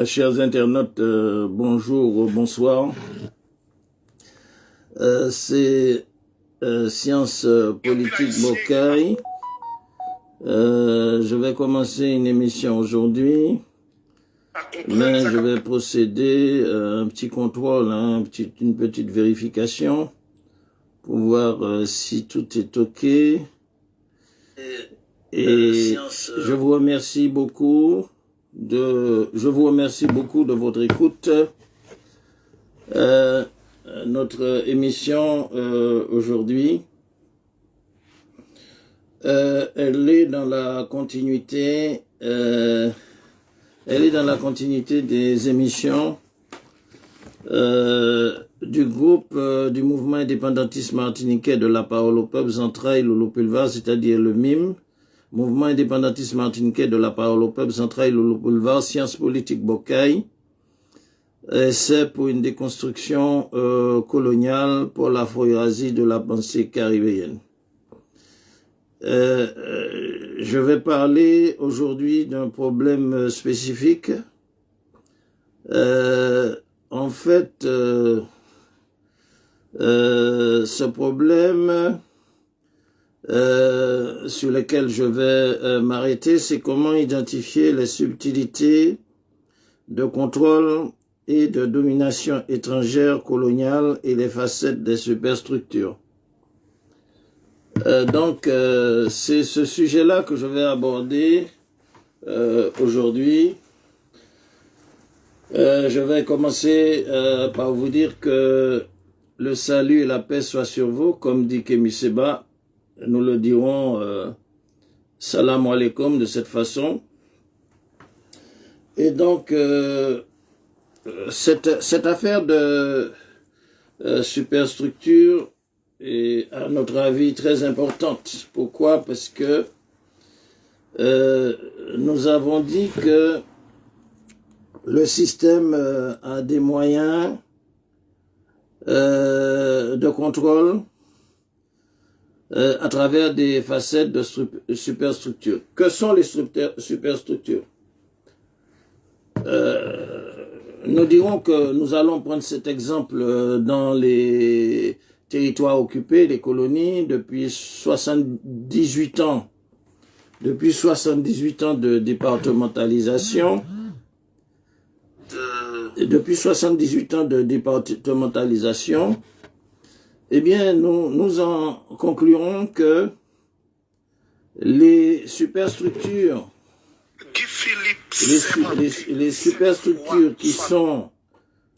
Chers internautes, bonjour, bonsoir. C'est Sciences Politiques Bocaille. Je vais commencer une émission aujourd'hui, mais je vais procéder à un petit contrôle, une petite vérification pour voir si tout est OK. Et je vous remercie beaucoup de votre écoute. Notre émission aujourd'hui, elle est dans la continuité, des émissions du groupe du mouvement indépendantiste martiniquais de la parole au peuple Zentrailles Lolo Pulvar, c'est-à-dire le MIM. Mouvement indépendantiste martiniquais de la parole au peuple, Zentrailles Lolo Pulvar, Sciences Politiques Bocaille. C'est pour une déconstruction coloniale pour l'Afro-Eurasie de la pensée caribéenne. Je vais parler aujourd'hui d'un problème spécifique. En fait, ce problème sur lequel je vais m'arrêter, c'est comment identifier les subtilités de contrôle et de domination étrangère coloniale et les facettes des superstructures. Donc, c'est ce sujet-là que je vais aborder aujourd'hui. Je vais commencer par vous dire que le salut et la paix soient sur vous, comme dit Kémy Séba. Nous le dirons salam alaikum de cette façon. Et donc, cette affaire de superstructure est, à notre avis, très importante. Pourquoi? Parce que nous avons dit que le système a des moyens de contrôle à travers des facettes de superstructure. Que sont les superstructures? Nous dirons que nous allons prendre cet exemple dans les territoires occupés, les colonies, depuis 78 ans. Depuis 78 ans de départementalisation. Eh bien, nous en conclurons que les superstructures, les superstructures qui sont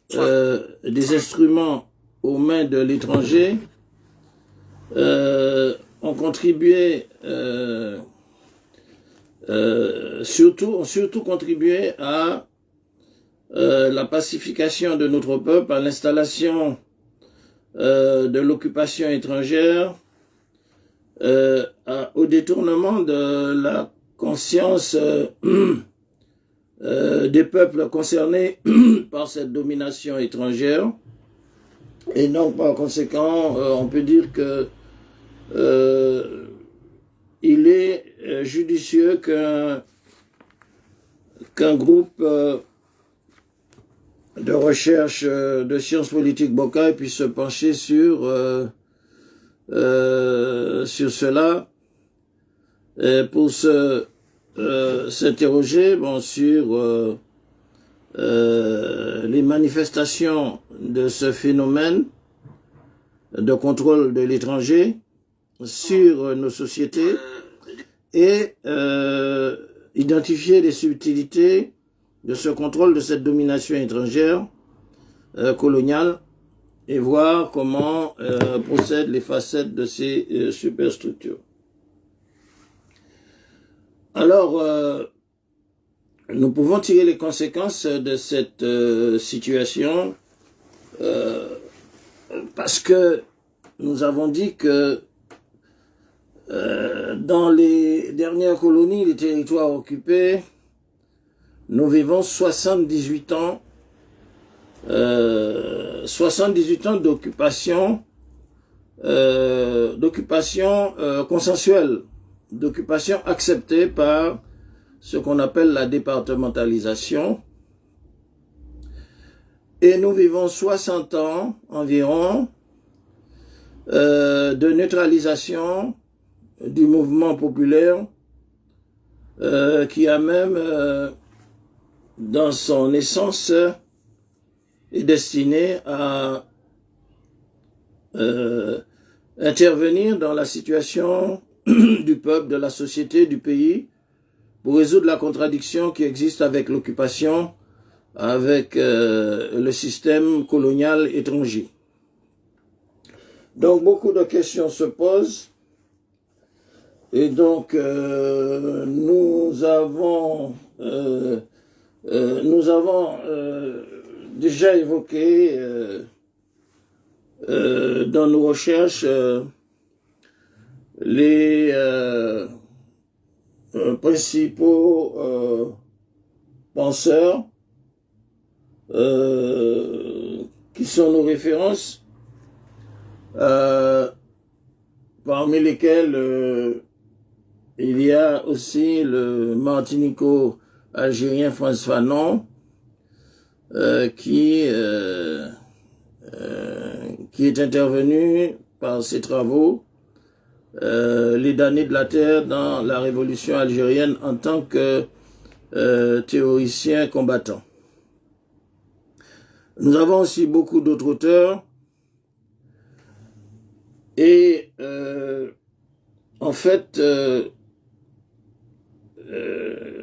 des instruments aux mains de l'étranger ont contribué, surtout contribué à la pacification de notre peuple, à l'installation de l'occupation étrangère, au détournement de la conscience des peuples concernés par cette domination étrangère. Et donc, par conséquent, on peut dire que il est judicieux qu'un groupe de recherche de sciences politiques Bocaille puisse se pencher sur cela pour s'interroger sur les manifestations de ce phénomène de contrôle de l'étranger sur nos sociétés et identifier les subtilités de ce contrôle, de cette domination étrangère coloniale, et voir comment procèdent les facettes de ces superstructures. Alors, nous pouvons tirer les conséquences de cette situation parce que nous avons dit que dans les dernières colonies, les territoires occupés, nous vivons 78 ans d'occupation consensuelle, d'occupation acceptée par ce qu'on appelle la départementalisation. Et nous vivons 60 ans environ de neutralisation du mouvement populaire qui a même, dans son essence, est destiné à intervenir dans la situation du peuple, de la société, du pays, pour résoudre la contradiction qui existe avec l'occupation, avec le système colonial étranger. Donc beaucoup de questions se posent. Et donc, nous avons déjà évoqué dans nos recherches les principaux penseurs qui sont nos références, parmi lesquels il y a aussi le martinico-algérien Frantz Fanon, qui est intervenu par ses travaux les damnés de la terre dans la révolution algérienne en tant que théoricien combattant. Nous avons aussi beaucoup d'autres auteurs et en fait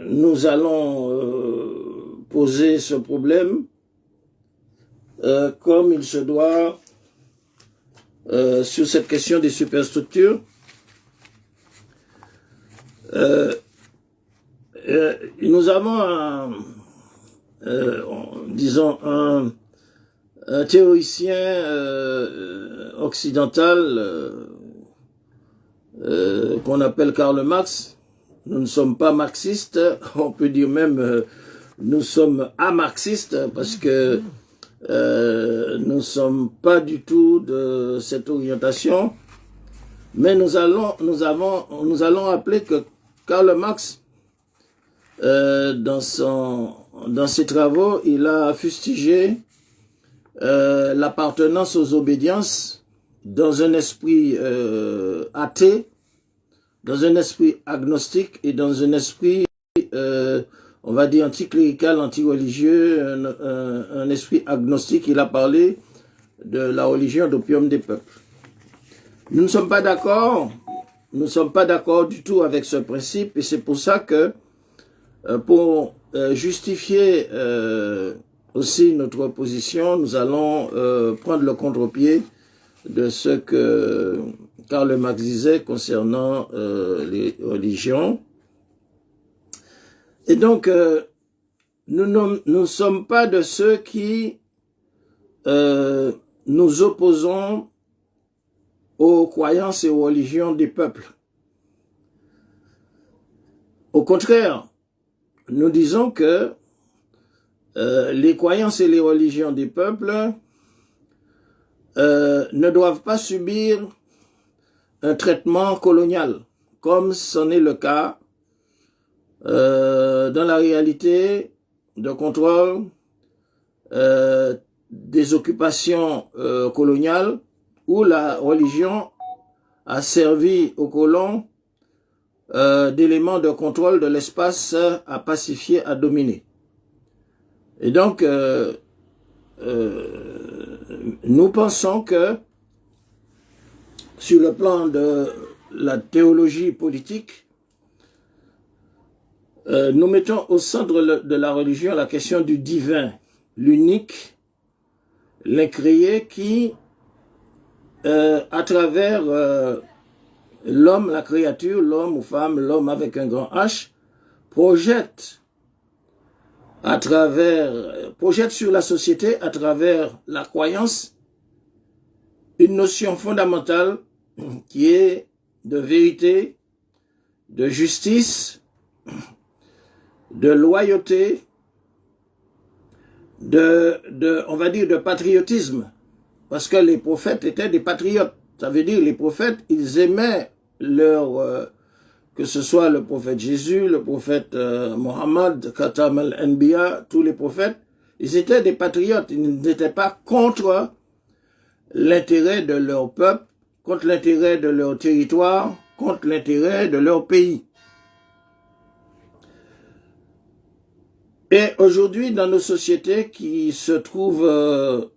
nous allons poser ce problème comme il se doit sur cette question des superstructures. Nous avons disons un théoricien occidental qu'on appelle Karl Marx. Nous ne sommes pas marxistes, on peut dire même nous sommes amarxistes parce que nous ne sommes pas du tout de cette orientation, mais nous allons rappeler que Karl Marx, dans ses travaux, il a fustigé l'appartenance aux obédiences dans un esprit athée, dans un esprit agnostique et dans un esprit, on va dire, anticlérical, anti-religieux, un esprit agnostique. Il a parlé de la religion d'opium des peuples. Nous ne sommes pas d'accord, du tout avec ce principe, et c'est pour ça que, pour justifier aussi notre position, nous allons prendre le contre-pied de ce que Karl Marx disait concernant les religions. Et donc, nous ne sommes pas de ceux qui nous opposons aux croyances et aux religions des peuples. Au contraire, nous disons que les croyances et les religions des peuples ne doivent pas subir un traitement colonial, comme c'en est le cas dans la réalité de contrôle des occupations coloniales où la religion a servi aux colons d'éléments de contrôle de l'espace à pacifier, à dominer. Et donc, nous pensons que sur le plan de la théologie politique, nous mettons au centre de la religion la question du divin, l'unique, l'incréé qui, à travers l'homme, la créature, l'homme ou femme, l'homme avec un grand H, projette sur la société à travers la croyance une notion fondamentale qui est de vérité, de justice, de loyauté, on va dire de patriotisme, parce que les prophètes étaient des patriotes. Ça veut dire les prophètes, ils aimaient que ce soit le prophète Jésus, le prophète Mohammed, Khatam al-Anbiya, tous les prophètes, Ils étaient des patriotes, ils n'étaient pas contre l'intérêt de leur peuple, contre l'intérêt de leur territoire, contre l'intérêt de leur pays. Et aujourd'hui, dans nos sociétés qui se trouvent,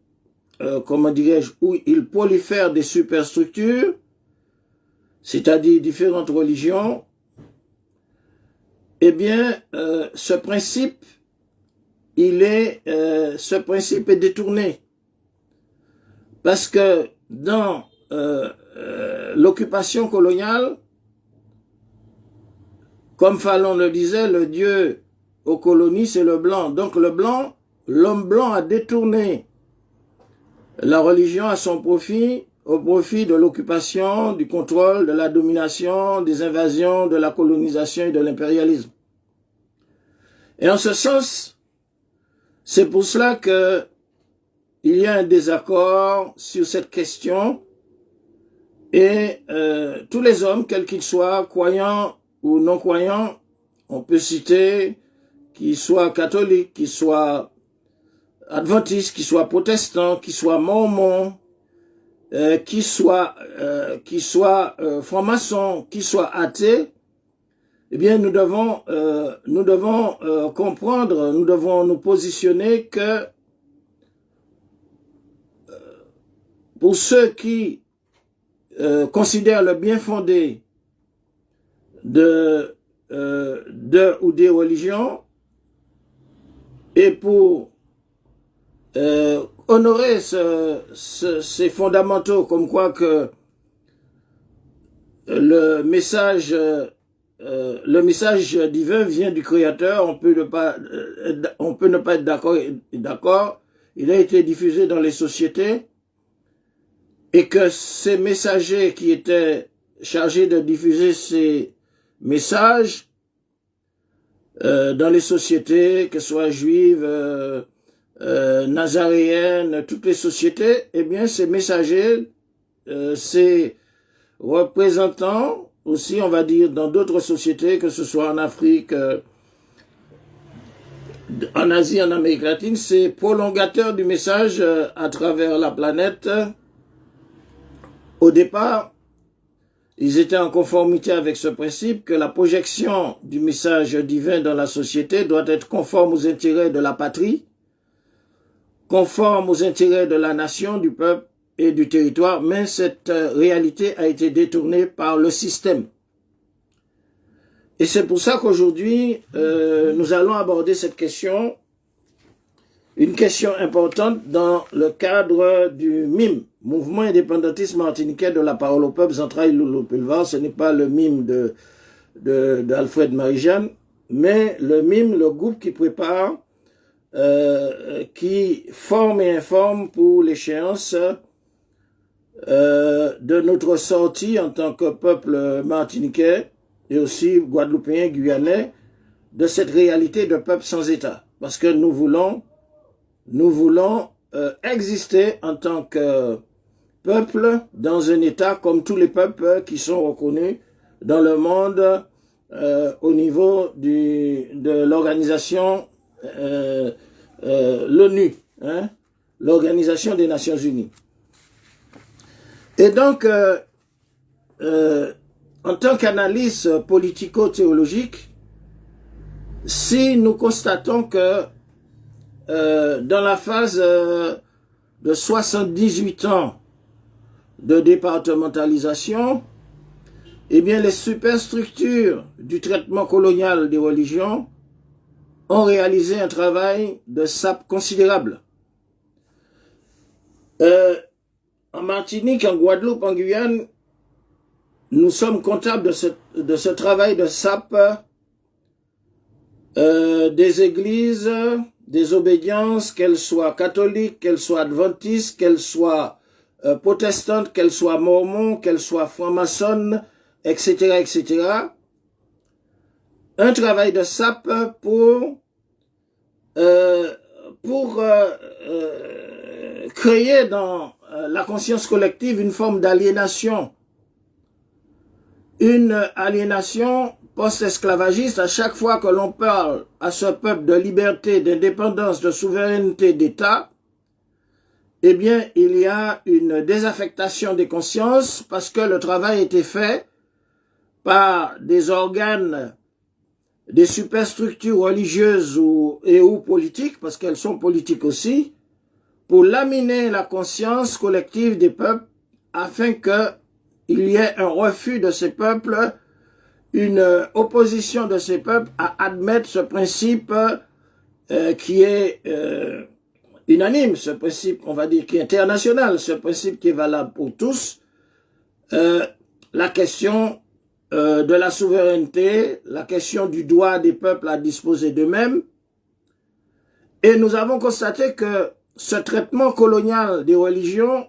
comment dirais-je, où il prolifère des superstructures, c'est-à-dire différentes religions, eh bien, ce principe est détourné. Parce que dans l'occupation coloniale, comme Fallon le disait, le dieu aux colonies, c'est le blanc. Donc l'homme blanc a détourné la religion à son profit, au profit de l'occupation, du contrôle, de la domination, des invasions, de la colonisation et de l'impérialisme. Et en ce sens, c'est pour cela que il y a un désaccord sur cette question et tous les hommes, quels qu'ils soient, croyants ou non croyants, on peut citer qu'ils soient catholiques, qu'ils soient adventistes, qu'ils soient protestants, qu'ils soient mormons, qu'ils soient francs-maçons, qu'ils soient athées, eh bien nous devons comprendre, nous devons nous positionner que pour ceux qui considèrent le bien fondé de ou des religions et pour honorer ces fondamentaux, comme quoi que le message divin vient du Créateur, on peut ne pas être d'accord, il a été diffusé dans les sociétés, et que ces messagers qui étaient chargés de diffuser ces messages dans les sociétés, que ce soit juives, nazaréennes, toutes les sociétés, eh bien ces messagers, ces représentants, aussi on va dire dans d'autres sociétés, que ce soit en Afrique, en Asie, en Amérique latine, ces prolongateurs du message à travers la planète. Au départ, ils étaient en conformité avec ce principe que la projection du message divin dans la société doit être conforme aux intérêts de la patrie, conforme aux intérêts de la nation, du peuple et du territoire, mais cette réalité a été détournée par le système. Et c'est pour ça qu'aujourd'hui, nous allons aborder cette question, une question importante dans le cadre du MIM, Mouvement indépendantiste martiniquais de la parole au peuple, Zentrailles Loulou Pulvar. Ce n'est pas le MIM d'Alfred Marie-Jeanne, mais le MIM, le groupe qui prépare, qui forme et informe pour l'échéance de notre sortie en tant que peuple martiniquais et aussi guadeloupéen, guyanais, de cette réalité de peuple sans État. Parce que nous voulons exister en tant que peuple dans un État comme tous les peuples qui sont reconnus dans le monde au niveau de l'organisation l'ONU, hein, l'Organisation des Nations Unies. Et donc, en tant qu'analyse politico-théologique, si nous constatons que dans la phase de 78 ans de départementalisation, eh bien les superstructures du traitement colonial des religions ont réalisé un travail de sape considérable. En Martinique, en Guadeloupe, en Guyane, nous sommes comptables de ce travail de sape des églises, des obédiences, qu'elles soient catholiques, qu'elles soient adventistes, qu'elles soient protestantes, qu'elles soient mormons, qu'elles soient francs-maçonnes, etc., etc. Un travail de sape pour créer dans la conscience collective une forme d'aliénation. Une aliénation post-esclavagiste, à chaque fois que l'on parle à ce peuple de liberté, d'indépendance, de souveraineté d'État, eh bien, il y a une désaffectation des consciences parce que le travail a été fait par des organes, des superstructures religieuses ou politiques, parce qu'elles sont politiques aussi, pour laminer la conscience collective des peuples afin qu'il y ait un refus de ces peuples, une opposition de ces peuples à admettre ce principe qui est unanime, ce principe, on va dire, qui est international, ce principe qui est valable pour tous, la question de la souveraineté, la question du droit des peuples à disposer d'eux-mêmes. Et nous avons constaté que ce traitement colonial des religions,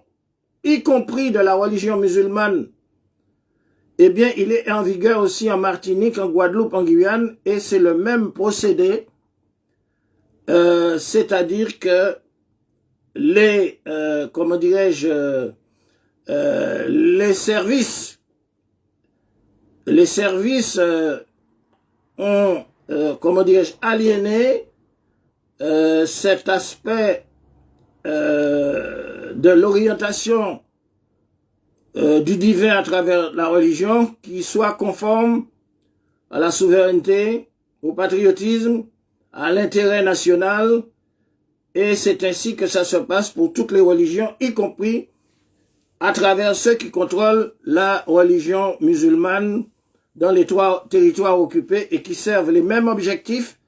y compris de la religion musulmane, eh bien, il est en vigueur aussi en Martinique, en Guadeloupe, en Guyane, et c'est le même procédé, c'est-à-dire que les, comment dirais-je, les services ont, comment dirais-je, aliéné cet aspect de l'orientation du divin à travers la religion qui soit conforme à la souveraineté, au patriotisme, à l'intérêt national, et c'est ainsi que ça se passe pour toutes les religions, y compris à travers ceux qui contrôlent la religion musulmane dans les 3 territoires occupés et qui servent les mêmes objectifs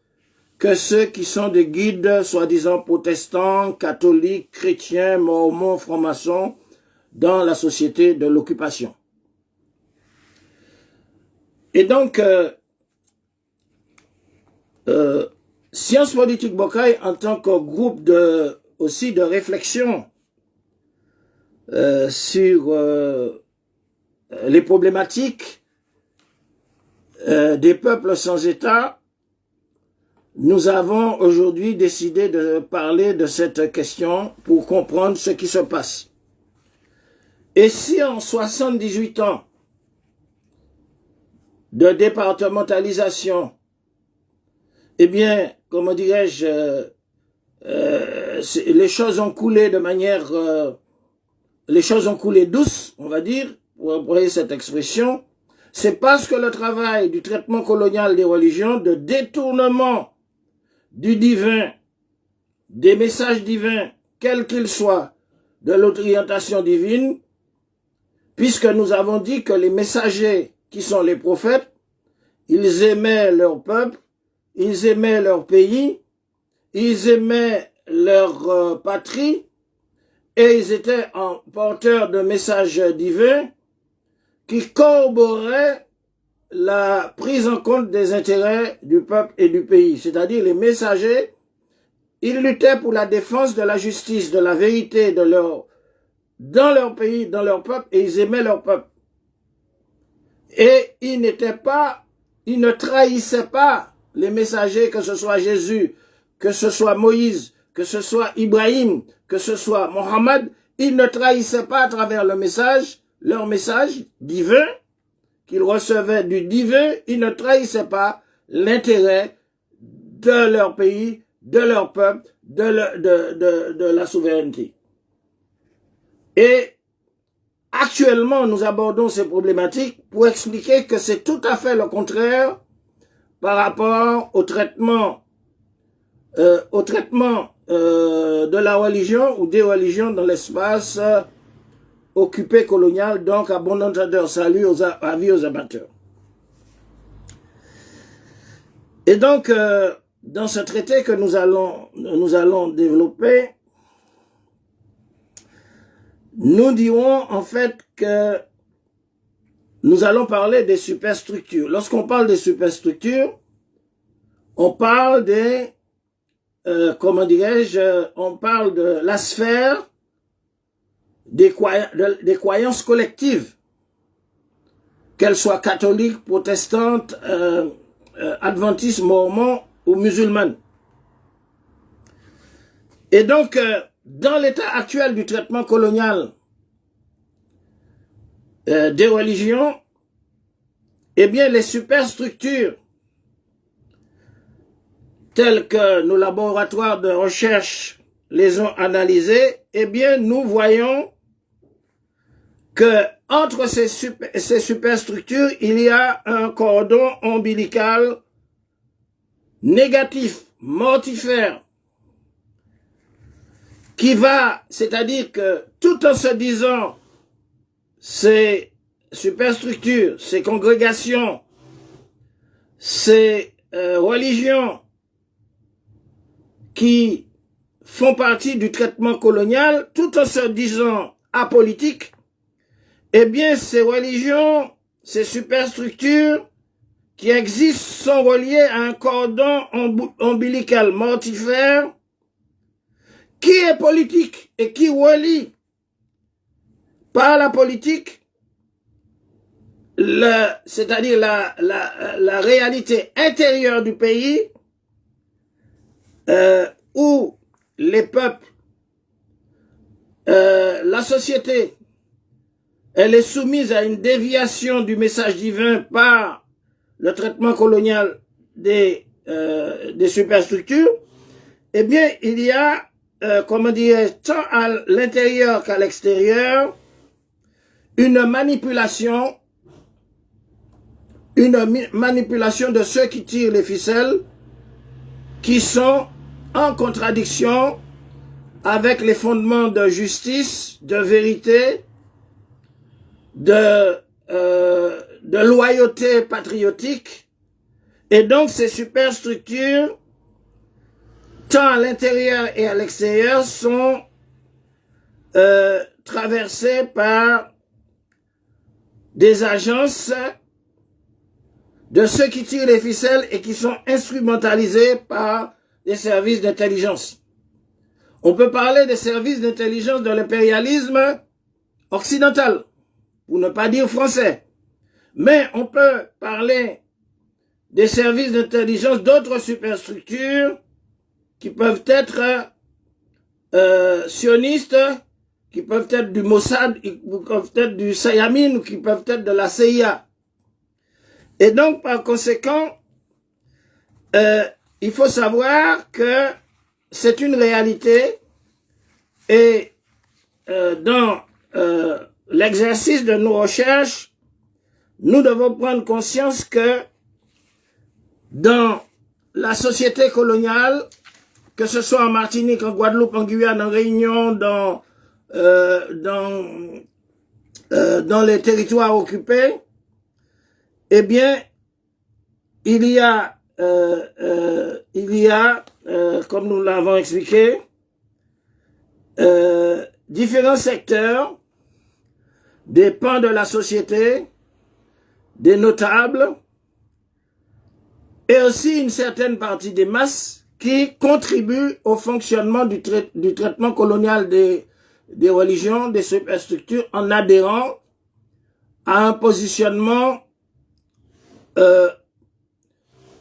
que ceux qui sont des guides soi-disant protestants, catholiques, chrétiens, mormons, francs-maçons dans la société de l'occupation. Et donc, Sciences Politiques Bocaille, en tant que groupe aussi de réflexion sur les problématiques des peuples sans État, nous avons aujourd'hui décidé de parler de cette question pour comprendre ce qui se passe. Et si en 78 ans de départementalisation, eh bien, comment dirais-je, les choses ont coulé de manière, les choses ont coulé douce, on va dire, pour employer cette expression, c'est parce que le travail du traitement colonial des religions, de détournement du divin, des messages divins, quels qu'ils soient, de l'orientation divine, puisque nous avons dit que les messagers qui sont les prophètes, ils aimaient leur peuple, ils aimaient leur pays, ils aimaient leur patrie, et ils étaient en porteurs de messages divins qui corroboraient la prise en compte des intérêts du peuple et du pays. C'est-à-dire les messagers, ils luttaient pour la défense de la justice, de la vérité dans leur pays, dans leur peuple, et ils aimaient leur peuple. Et ils ne trahissaient pas les messagers, que ce soit Jésus, que ce soit Moïse, que ce soit Ibrahim, que ce soit Mohammed, ils ne trahissaient pas à travers leur message divin, qu'ils recevaient du divin, ils ne trahissaient pas l'intérêt de leur pays, de leur peuple, de la souveraineté. Et actuellement, nous abordons ces problématiques pour expliquer que c'est tout à fait le contraire par rapport au traitement de la religion ou des religions dans l'espace occupé colonial, donc à bon entendeur, salut avis aux amateurs. Et donc, dans ce traité que nous allons développer, nous dirons en fait que nous allons parler des superstructures. Lorsqu'on parle des superstructures, on parle des, comment dirais-je, on parle de la sphère des croyances collectives, qu'elles soient catholiques, protestantes, adventistes, mormons ou musulmanes. Et donc, dans l'état actuel du traitement colonial des religions, eh bien, les superstructures telles que nos laboratoires de recherche les ont analysées, eh bien, nous voyons que entre ces superstructures, il y a un cordon ombilical négatif, mortifère, qui va, c'est-à-dire que tout en se disant ces superstructures, ces congrégations, ces religions qui font partie du traitement colonial, tout en se disant apolitiques, eh bien, ces religions, ces superstructures qui existent sont reliées à un cordon ombilical mortifère qui est politique et qui relie par la politique, c'est-à-dire la réalité intérieure du pays, où les peuples, la société, elle est soumise à une déviation du message divin par le traitement colonial des superstructures, eh bien, il y a, comment dire, tant à l'intérieur qu'à l'extérieur, une manipulation de ceux qui tirent les ficelles, qui sont en contradiction avec les fondements de justice, de vérité, de loyauté patriotique. Et donc ces superstructures, tant à l'intérieur et à l'extérieur, sont traversées par des agences de ceux qui tirent les ficelles et qui sont instrumentalisés par des services d'intelligence. On peut parler des services d'intelligence de l'impérialisme occidental, pour ne pas dire français. Mais on peut parler des services d'intelligence d'autres superstructures qui peuvent être sionistes, qui peuvent être du Mossad, qui peuvent être du Sayamin, ou qui peuvent être de la CIA. Et donc, par conséquent, il faut savoir que c'est une réalité et dans l'exercice de nos recherches, nous devons prendre conscience que dans la société coloniale, que ce soit en Martinique, en Guadeloupe, en Guyane, en Réunion, dans les territoires occupés, eh bien, il y a, comme nous l'avons expliqué, différents secteurs, des pans de la société, des notables, et aussi une certaine partie des masses qui contribuent au fonctionnement du traitement colonial des religions, des superstructures, en adhérant à un positionnement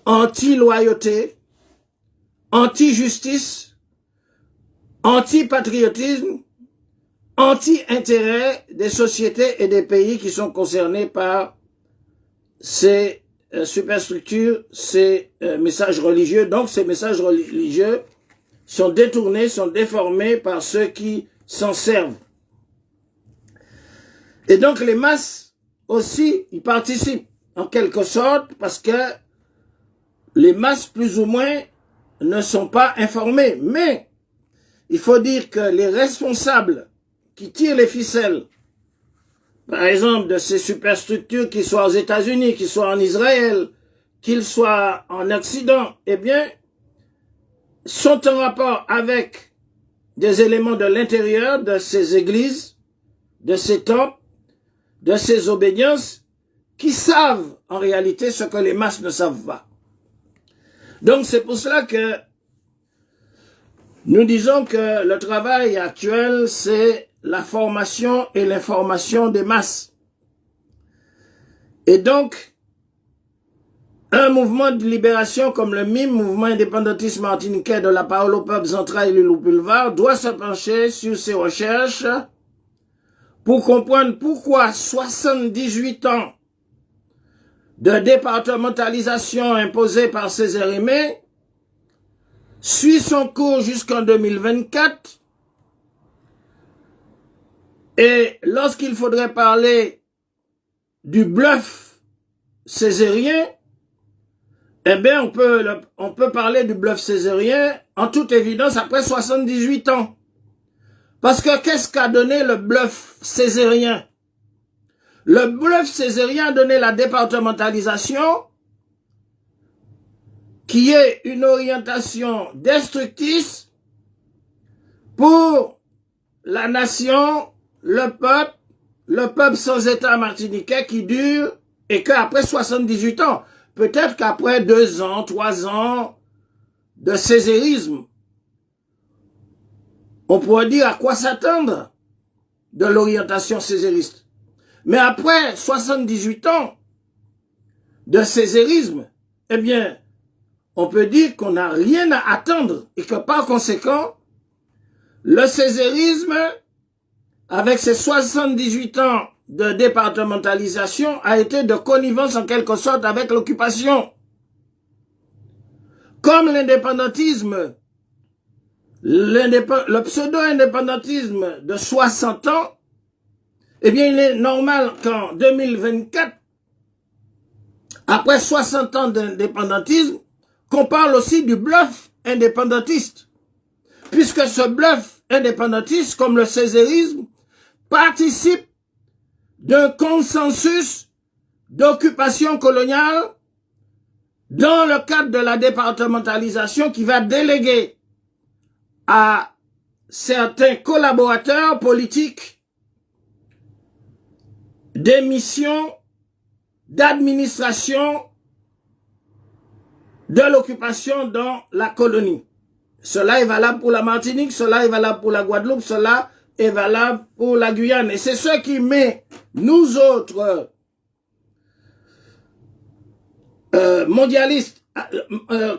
anti-loyauté, anti-justice, anti-patriotisme, anti-intérêt des sociétés et des pays qui sont concernés par ces superstructures, ces messages religieux. Donc ces messages religieux sont détournés, sont déformés par ceux qui s'en servent. Et donc les masses aussi y participent en quelque sorte parce que les masses plus ou moins ne sont pas informées. Mais il faut dire que les responsables qui tirent les ficelles, par exemple de ces superstructures, qu'ils soient aux États-Unis, qu'ils soient en Israël, qu'ils soient en Occident, eh bien, sont en rapport avec des éléments de l'intérieur de ces églises, de ces temples, de ces obédiences, qui savent en réalité ce que les masses ne savent pas. Donc c'est pour cela que nous disons que le travail actuel, c'est la formation et l'information des masses. Et donc, un mouvement de libération comme le MIM, Mouvement indépendantiste martiniquais de la parole au peuple central et le Pulvar, doit se pencher sur ces recherches pour comprendre pourquoi 78 ans de départementalisation imposée par Césaire-Aimé suit son cours jusqu'en 2024. Et lorsqu'il faudrait parler du bluff césarien, eh bien, on peut parler du bluff césarien en toute évidence après 78 ans. Parce que qu'est-ce qu'a donné le bluff césarien? Le bluff césarien a donné la départementalisation, qui est une orientation destructrice pour la nation, le peuple sans État martiniquais qui dure, et qu'après 78 ans, peut-être qu'après 2 ans, 3 ans de césarisme, on pourrait dire à quoi s'attendre de l'orientation césariste. Mais après 78 ans de césarisme, eh bien, on peut dire qu'on n'a rien à attendre et que par conséquent, le césarisme, avec ses 78 ans de départementalisation, a été de connivence en quelque sorte avec l'occupation. Comme l'indépendantisme, le pseudo-indépendantisme de 60 ans, eh bien, il est normal qu'en 2024, après 60 ans d'indépendantisme, qu'on parle aussi du bluff indépendantiste. Puisque ce bluff indépendantiste, comme le césarisme, participe d'un consensus d'occupation coloniale dans le cadre de la départementalisation qui va déléguer à certains collaborateurs politiques des missions d'administration de l'occupation dans la colonie. Cela est valable pour la Martinique, cela est valable pour la Guadeloupe, cela est valable pour la Guyane. Et c'est ce qui met nous autres mondialistes,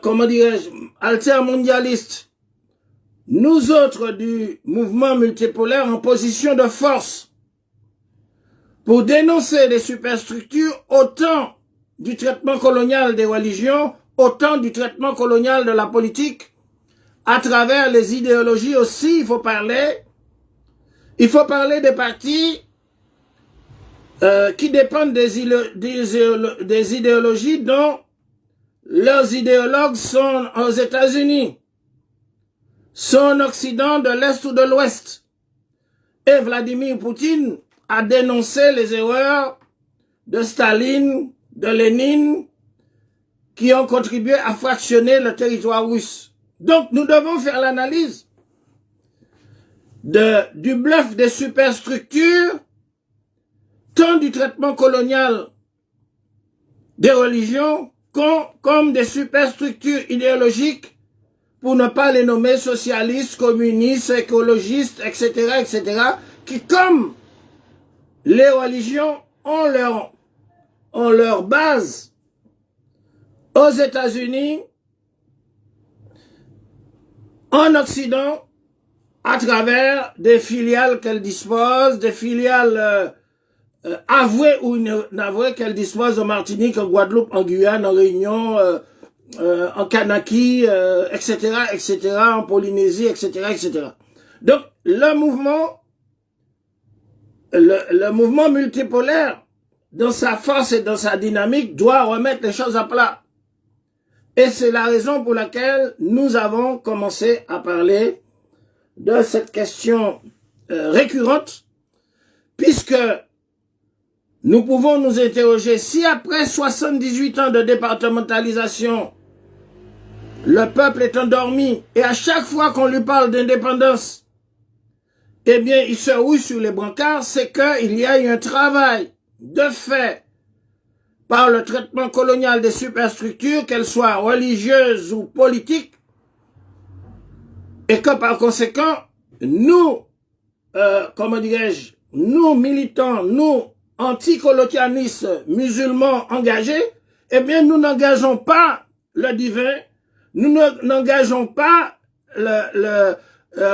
comment dirais-je, altermondialistes, nous autres du mouvement multipolaire en position de force pour dénoncer les superstructures autant du traitement colonial des religions, autant du traitement colonial de la politique, à travers les idéologies aussi. Il faut parler des partis qui dépendent des idéologies dont leurs idéologues sont aux États-Unis, sont en Occident, de l'Est ou de l'Ouest. Et Vladimir Poutine a dénoncé les erreurs de Staline, de Lénine, qui ont contribué à fractionner le territoire russe. Donc, nous devons faire l'analyse du bluff des superstructures, tant du traitement colonial des religions, comme des superstructures idéologiques, pour ne pas les nommer socialistes, communistes, écologistes, etc., etc., qui, comme les religions, ont leur base aux États-Unis, en Occident, à travers des filiales qu'elles disposent, des filiales avouées ou inavouées qu'elles disposent en Martinique, en Guadeloupe, en Guyane, en Réunion, en Kanaki, etc., etc., en Polynésie, etc., etc. Donc, le mouvement multipolaire, dans sa force et dans sa dynamique, doit remettre les choses à plat. Et c'est la raison pour laquelle nous avons commencé à parler de cette question récurrente, puisque nous pouvons nous interroger si après 78 ans de départementalisation, le peuple est endormi et à chaque fois qu'on lui parle d'indépendance, eh bien, il se roule sur les brancards, c'est qu'il y a eu un travail de fait par le traitement colonial des superstructures, qu'elles soient religieuses ou politiques, et que par conséquent, nous, comment dirais-je, nous militants, nous anticolonialistes musulmans engagés, eh bien, nous n'engageons pas le divin, nous n'engageons pas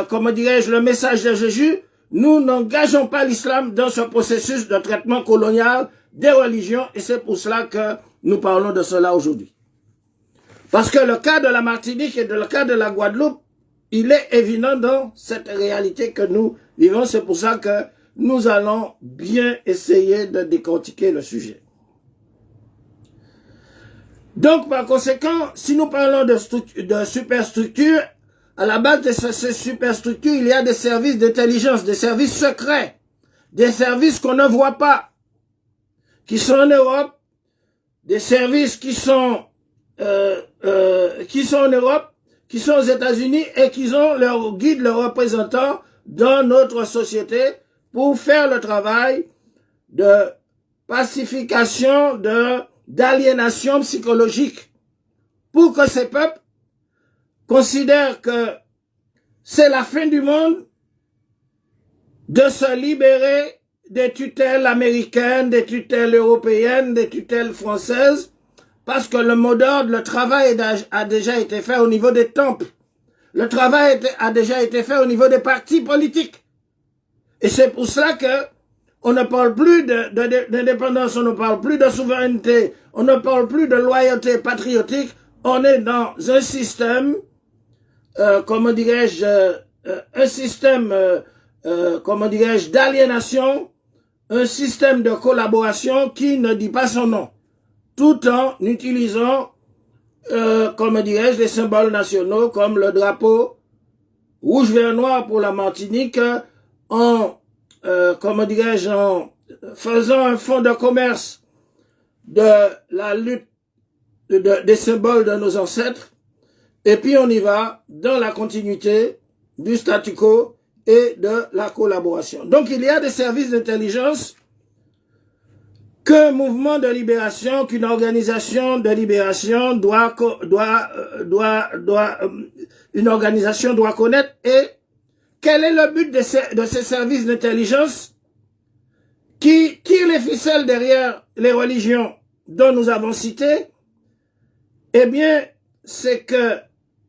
comment dirais-je, le message de Jésus, nous n'engageons pas l'islam dans ce processus de traitement colonial des religions, et c'est pour cela que nous parlons de cela aujourd'hui. Parce que le cas de la Martinique et le cas de la Guadeloupe, il est évident dans cette réalité que nous vivons. C'est pour ça que nous allons bien essayer de décortiquer le sujet. Donc, par conséquent, si nous parlons de superstructure, à la base de ces superstructures, il y a des services d'intelligence, des services secrets, des services qu'on ne voit pas, qui sont en Europe, des services qui sont en Europe, qui sont aux États-Unis et qui ont leur guide, leurs représentants dans notre société pour faire le travail de pacification, d'aliénation psychologique pour que ces peuples considèrent que c'est la fin du monde de se libérer des tutelles américaines, des tutelles européennes, des tutelles françaises, parce que le mot d'ordre, le travail a déjà été fait au niveau des temples. Le travail a déjà été fait au niveau des partis politiques. Et c'est pour cela que on ne parle plus d'indépendance, on ne parle plus de souveraineté, on ne parle plus de loyauté patriotique. On est dans un système, comment dirais-je, d'aliénation, un système de collaboration qui ne dit pas son nom, tout en utilisant, comment dirais-je, des symboles nationaux comme le drapeau rouge, vert, noir pour la Martinique, comment dirais-je, en faisant un fonds de commerce de la lutte des symboles de nos ancêtres, et puis on y va dans la continuité du statu quo et de la collaboration. Donc il y a des services d'intelligence qu'un mouvement de libération, qu'une organisation de libération une organisation doit connaître. Et quel est le but de ces services d'intelligence qui tirent les ficelles derrière les religions dont nous avons cité? Eh bien, c'est que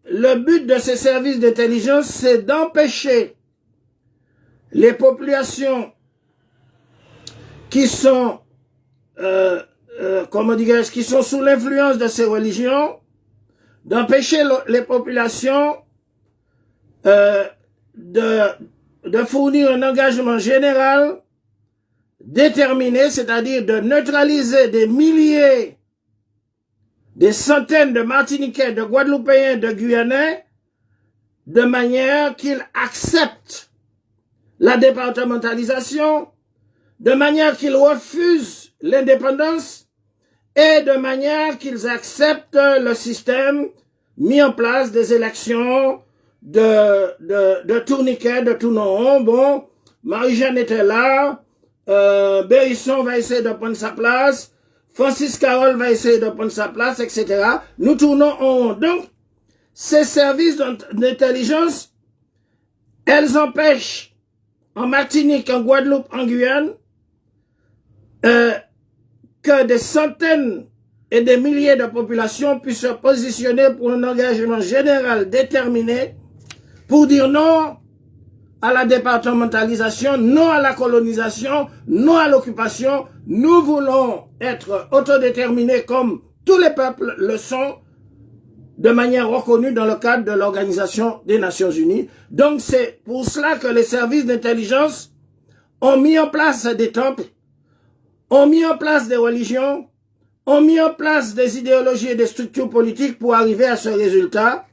le but de ces services d'intelligence, c'est d'empêcher les populations qui sont, comment dirais-je, qui sont sous l'influence de ces religions, d'empêcher les populations de fournir un engagement général déterminé, c'est-à-dire de neutraliser des milliers, des centaines de Martiniquais, de Guadeloupéens, de Guyanais, de manière qu'ils acceptent la départementalisation, de manière qu'ils refusent l'indépendance et de manière qu'ils acceptent le système mis en place des élections de tourniquet, de tournon. Bon, Marie-Jeanne était là, Bérisson va essayer de prendre sa place, Francis Carole va essayer de prendre sa place, etc. Nous tournons en rond. Donc, ces services d'intelligence, elles empêchent en Martinique, en Guadeloupe, en Guyane, que des centaines et des milliers de populations puissent se positionner pour un engagement général déterminé pour dire non à la départementalisation, non à la colonisation, non à l'occupation. Nous voulons être autodéterminés comme tous les peuples le sont, de manière reconnue dans le cadre de l'Organisation des Nations Unies. Donc c'est pour cela que les services d'intelligence ont mis en place des temples, ont mis en place des religions, ont mis en place des idéologies et des structures politiques pour arriver à ce résultat,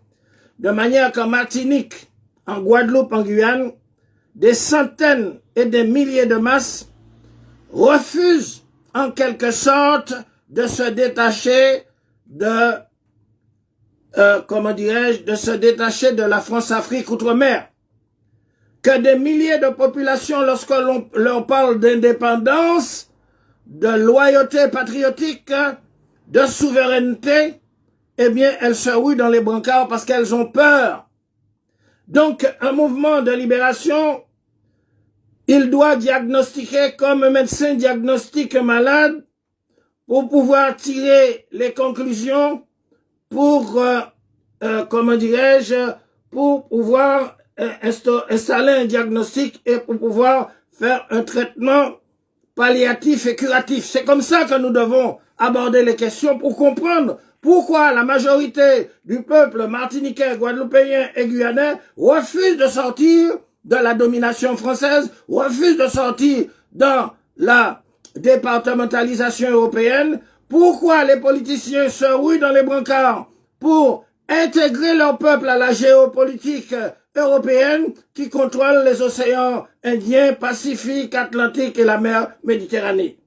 de manière qu'en Martinique, en Guadeloupe, en Guyane, des centaines et des milliers de masses refusent en quelque sorte de se détacher comment dirais-je, de se détacher de la France-Afrique outre-mer. Que des milliers de populations, lorsque l'on leur parle d'indépendance, de loyauté patriotique, de souveraineté, eh bien, elles se rouillent dans les brancards parce qu'elles ont peur. Donc, un mouvement de libération, il doit diagnostiquer comme un médecin diagnostique un malade pour pouvoir tirer les conclusions pour, comment dirais-je, pour pouvoir installer un diagnostic et pour pouvoir faire un traitement palliatif et curatif. C'est comme ça que nous devons aborder les questions pour comprendre pourquoi la majorité du peuple martiniquais, guadeloupéen et guyanais refuse de sortir de la domination française, refuse de sortir dans la départementalisation européenne, pourquoi les politiciens se ruent dans les brancards pour intégrer leur peuple à la géopolitique européenne qui contrôle les océans Indiens, Pacifique, Atlantique et la mer Méditerranée.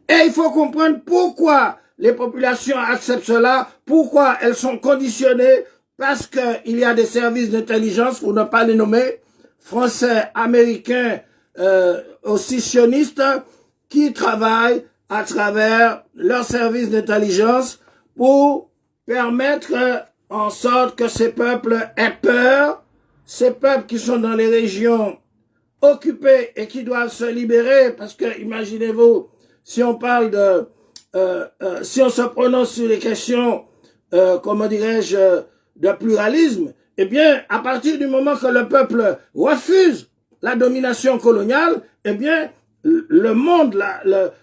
Et il faut comprendre pourquoi les populations acceptent cela, pourquoi elles sont conditionnées, parce qu'il y a des services d'intelligence, pour ne pas les nommer, français, américains, aussi sionistes, qui travaillent à travers leurs services d'intelligence pour permettre en sorte que ces peuples aient peur, ces peuples qui sont dans les régions occupées et qui doivent se libérer, parce que imaginez-vous, si on parle de, si on se prononce sur les questions, comment dirais-je, de pluralisme, eh bien, à partir du moment que le peuple refuse la domination coloniale, eh bien, le monde,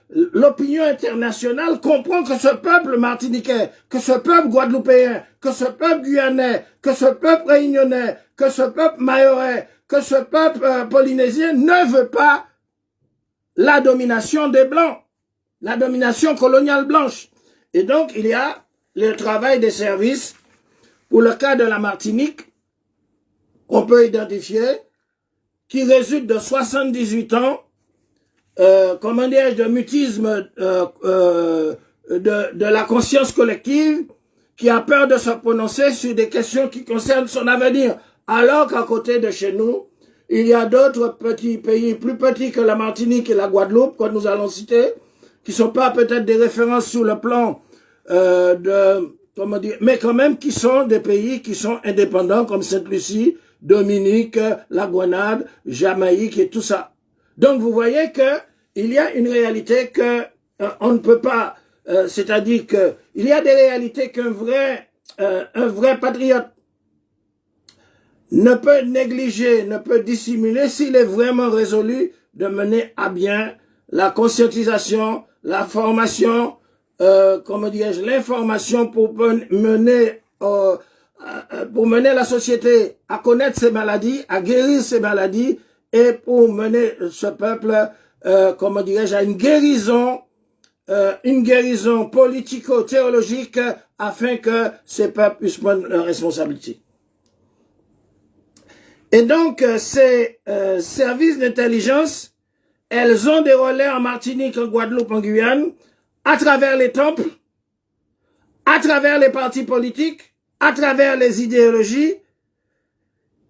l'opinion internationale comprend que ce peuple martiniquais, que ce peuple guadeloupéen, que ce peuple guyanais, que ce peuple réunionnais, que ce peuple mahorais, que ce peuple polynésien ne veut pas la domination des Blancs, la domination coloniale blanche. Et donc, il y a le travail des services, pour le cas de la Martinique, qu'on peut identifier, qui résulte de 78 ans, comment dire, de mutisme de la conscience collective, qui a peur de se prononcer sur des questions qui concernent son avenir. Alors qu'à côté de chez nous, il y a d'autres petits pays plus petits que la Martinique et la Guadeloupe, que nous allons citer, qui sont pas peut-être des références sur le plan comment dire, mais quand même qui sont des pays qui sont indépendants comme Sainte-Lucie, Dominique, la Grenade, Jamaïque et tout ça. Donc vous voyez que il y a une réalité que on ne peut pas, c'est-à-dire que il y a des réalités qu'un vrai patriote ne peut négliger, ne peut dissimuler s'il est vraiment résolu de mener à bien la conscientisation, la formation, comment dirais-je, l'information pour mener la société à connaître ses maladies, à guérir ses maladies et pour mener ce peuple, comment dirais-je, à une guérison politico-théologique afin que ces peuples puissent prendre leurs responsabilités. Et donc, ces services d'intelligence, elles ont des relais en Martinique, en Guadeloupe, en Guyane, à travers les temples, à travers les partis politiques, à travers les idéologies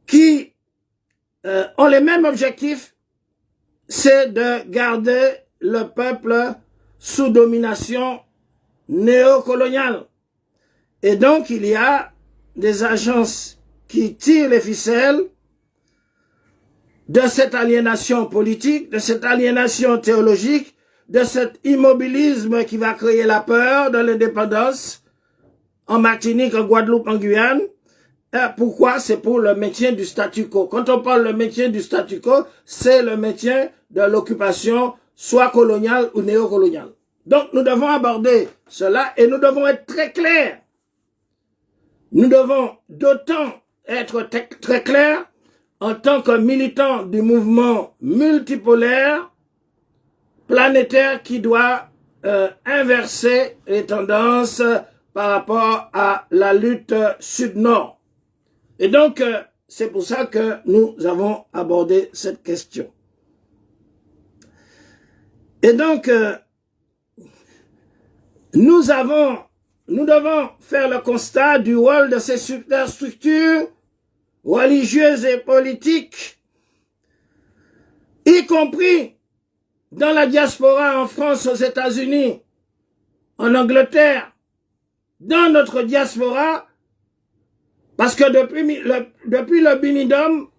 qui ont les mêmes objectifs, c'est de garder le peuple sous domination néocoloniale. Et donc, il y a des agences qui tirent les ficelles de cette aliénation politique, de cette aliénation théologique, de cet immobilisme qui va créer la peur de l'indépendance en Martinique, en Guadeloupe, en Guyane. Pourquoi? C'est pour le maintien du statu quo. Quand on parle le maintien du statu quo, c'est le maintien de l'occupation, soit coloniale ou néocoloniale. Donc, nous devons aborder cela et nous devons être très clairs. Nous devons d'autant être très clairs en tant que militants du mouvement multipolaire planétaire qui doit inverser les tendances par rapport à la lutte sud-nord. Et donc, c'est pour ça que nous avons abordé cette question. Et donc, nous devons faire le constat du rôle de ces superstructures religieuses et politiques, y compris dans la diaspora en France, aux États-Unis, en Angleterre, dans notre diaspora, parce que depuis le binidom,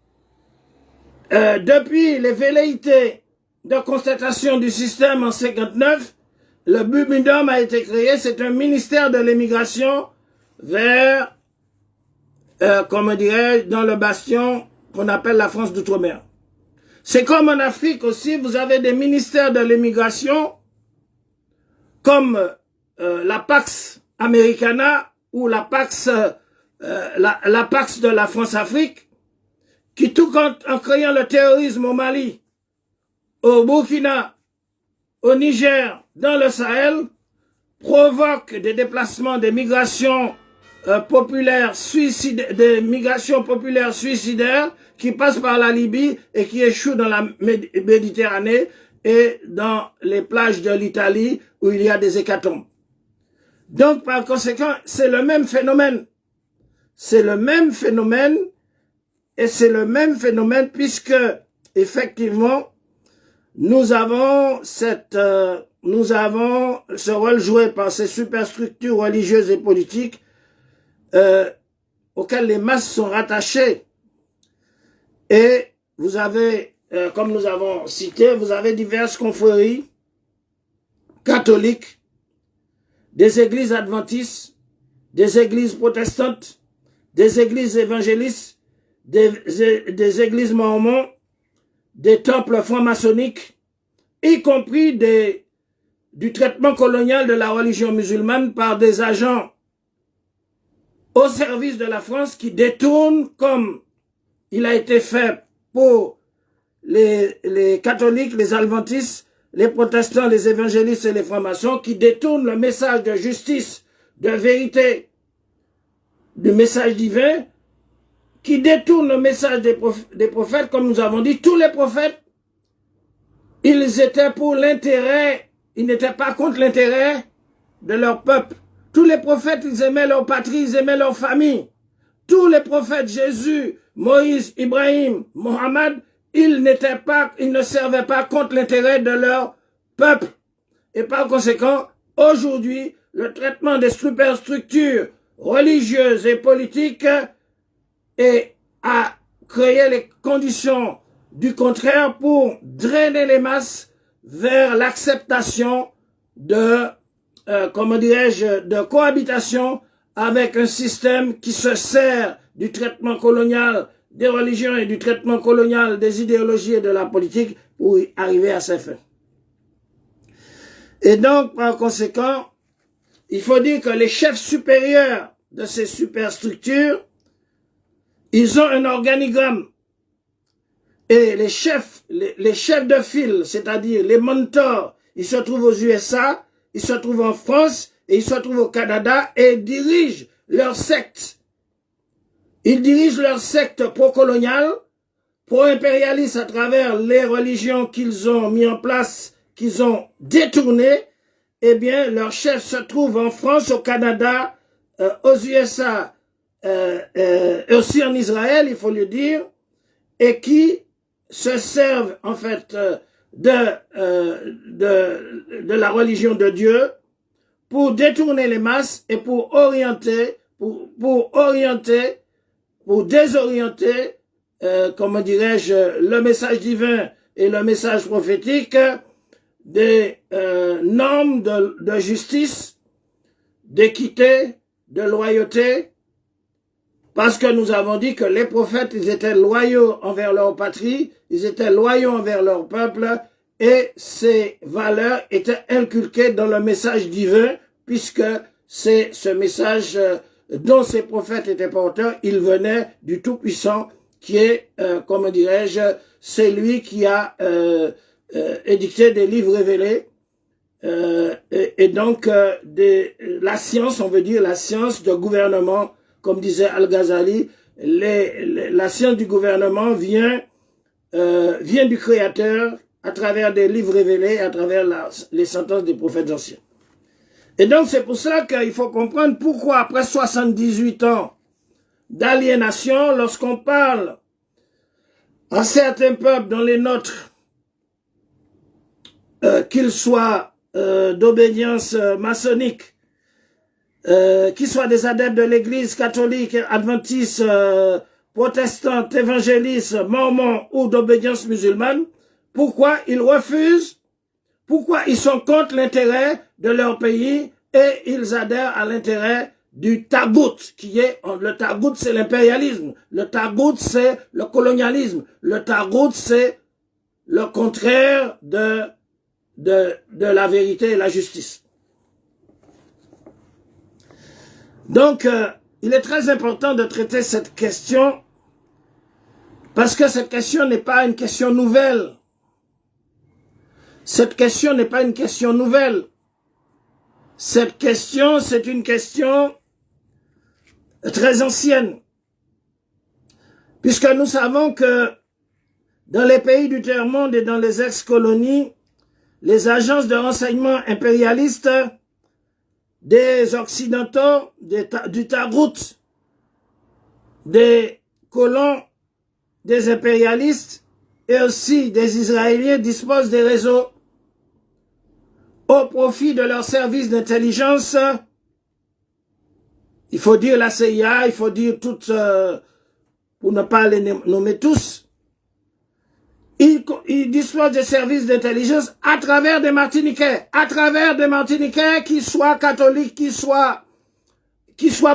depuis les velléités de constatation du système en 59, le binidom a été créé, c'est un ministère de l'immigration vers, comment dirais-je, dans le bastion qu'on appelle la France d'outre-mer. C'est comme en Afrique aussi, vous avez des ministères de l'immigration, comme la Pax Americana ou la Pax de la France-Afrique, qui tout en créant le terrorisme au Mali, au Burkina, au Niger, dans le Sahel, provoque des déplacements, des migrations populaires suicidaires qui passent par la Libye et qui échouent dans la Méditerranée et dans les plages de l'Italie où il y a des hécatombes. Donc, par conséquent, c'est le même phénomène. C'est le même phénomène et c'est le même phénomène puisque, effectivement, nous avons ce rôle joué par ces superstructures religieuses et politiques auxquelles les masses sont rattachées. Et vous avez, comme nous avons cité, vous avez diverses confréries catholiques, des églises adventistes, des églises protestantes, des églises évangélistes, des églises mormons, des temples francs-maçonniques, y compris du traitement colonial de la religion musulmane par des agents au service de la France qui détournent, comme il a été fait pour les catholiques, les adventistes, les protestants, les évangélistes et les francs-maçons, qui détournent le message de justice, de vérité, du message divin, qui détournent le message des prophètes, comme nous avons dit. Tous les prophètes, ils étaient pour l'intérêt, ils n'étaient pas contre l'intérêt de leur peuple. Tous les prophètes, ils aimaient leur patrie, ils aimaient leur famille. Tous les prophètes, Jésus, Moïse, Ibrahim, Mohammed, ils ne servaient pas contre l'intérêt de leur peuple. Et par conséquent, aujourd'hui, le traitement des superstructures religieuses et politiques a créé les conditions du contraire pour drainer les masses vers l'acceptation de, de cohabitation avec un système qui se sert du traitement colonial des religions et du traitement colonial des idéologies et de la politique pour y arriver à ses fins. Et donc, par conséquent, il faut dire que les chefs supérieurs de ces superstructures, ils ont un organigramme. Et les chefs de file, c'est-à-dire les mentors, ils se trouvent aux USA, ils se trouvent en France, et ils se trouvent au Canada, et dirigent leur secte. Ils dirigent leur secte pro-coloniale, pro-impérialiste à travers les religions qu'ils ont mis en place, qu'ils ont détournées. Eh bien, leurs chefs se trouvent en France, au Canada, aux USA, et aussi en Israël, il faut le dire, et qui se servent en fait de la religion de Dieu pour détourner les masses et pour désorienter, comment dirais-je, le message divin et le message prophétique des normes de justice, d'équité, de loyauté, parce que nous avons dit que les prophètes, ils étaient loyaux envers leur patrie, ils étaient loyaux envers leur peuple, et ces valeurs étaient inculquées dans le message divin, puisque c'est ce message dont ces prophètes étaient porteurs, il venait du Tout-Puissant, qui est, comment dirais-je, c'est lui qui a édicté des livres révélés, et donc la science, on veut dire la science de gouvernement, comme disait Al-Ghazali, la science du gouvernement vient du Créateur à travers des livres révélés, à travers les sentences des prophètes anciens. Et donc c'est pour cela qu'il faut comprendre pourquoi après 78 ans d'aliénation, lorsqu'on parle à certains peuples, dont les nôtres, qu'ils soient d'obédience maçonnique, qu'ils soient des adeptes de l'église catholique, adventiste, protestante, évangéliste, mormon ou d'obédience musulmane, pourquoi ils refusent, pourquoi ils sont contre l'intérêt de leur pays et ils adhèrent à l'intérêt du tagout, qui est, le tagout c'est l'impérialisme, le tagout c'est le colonialisme, le tagout c'est le contraire de la vérité et la justice. Donc, il est très important de traiter cette question parce que cette question n'est pas une question nouvelle. Cette question n'est pas une question nouvelle. Cette question, c'est une question très ancienne. Puisque nous savons que dans les pays du tiers-monde et dans les ex-colonies, les agences de renseignement impérialistes des Occidentaux, du Tagout, des colons, des impérialistes et aussi des Israéliens disposent des réseaux au profit de leurs services d'intelligence. Il faut dire la CIA, il faut dire toutes, pour ne pas les nommer tous. Ils disposent des services d'intelligence à travers des Martiniquais, qui soient catholiques, qui soient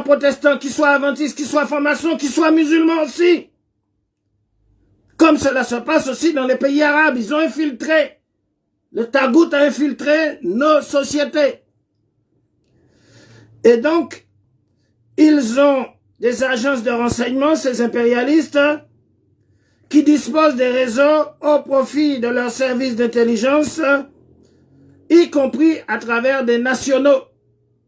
protestants, qui soient adventistes, qui soient francs-maçons, qui soient musulmans aussi. Comme cela se passe aussi dans les pays arabes, ils ont infiltré. Le Tagout a infiltré nos sociétés. Et donc, ils ont des agences de renseignement, ces impérialistes, qui disposent des réseaux au profit de leurs services d'intelligence, y compris à travers des nationaux.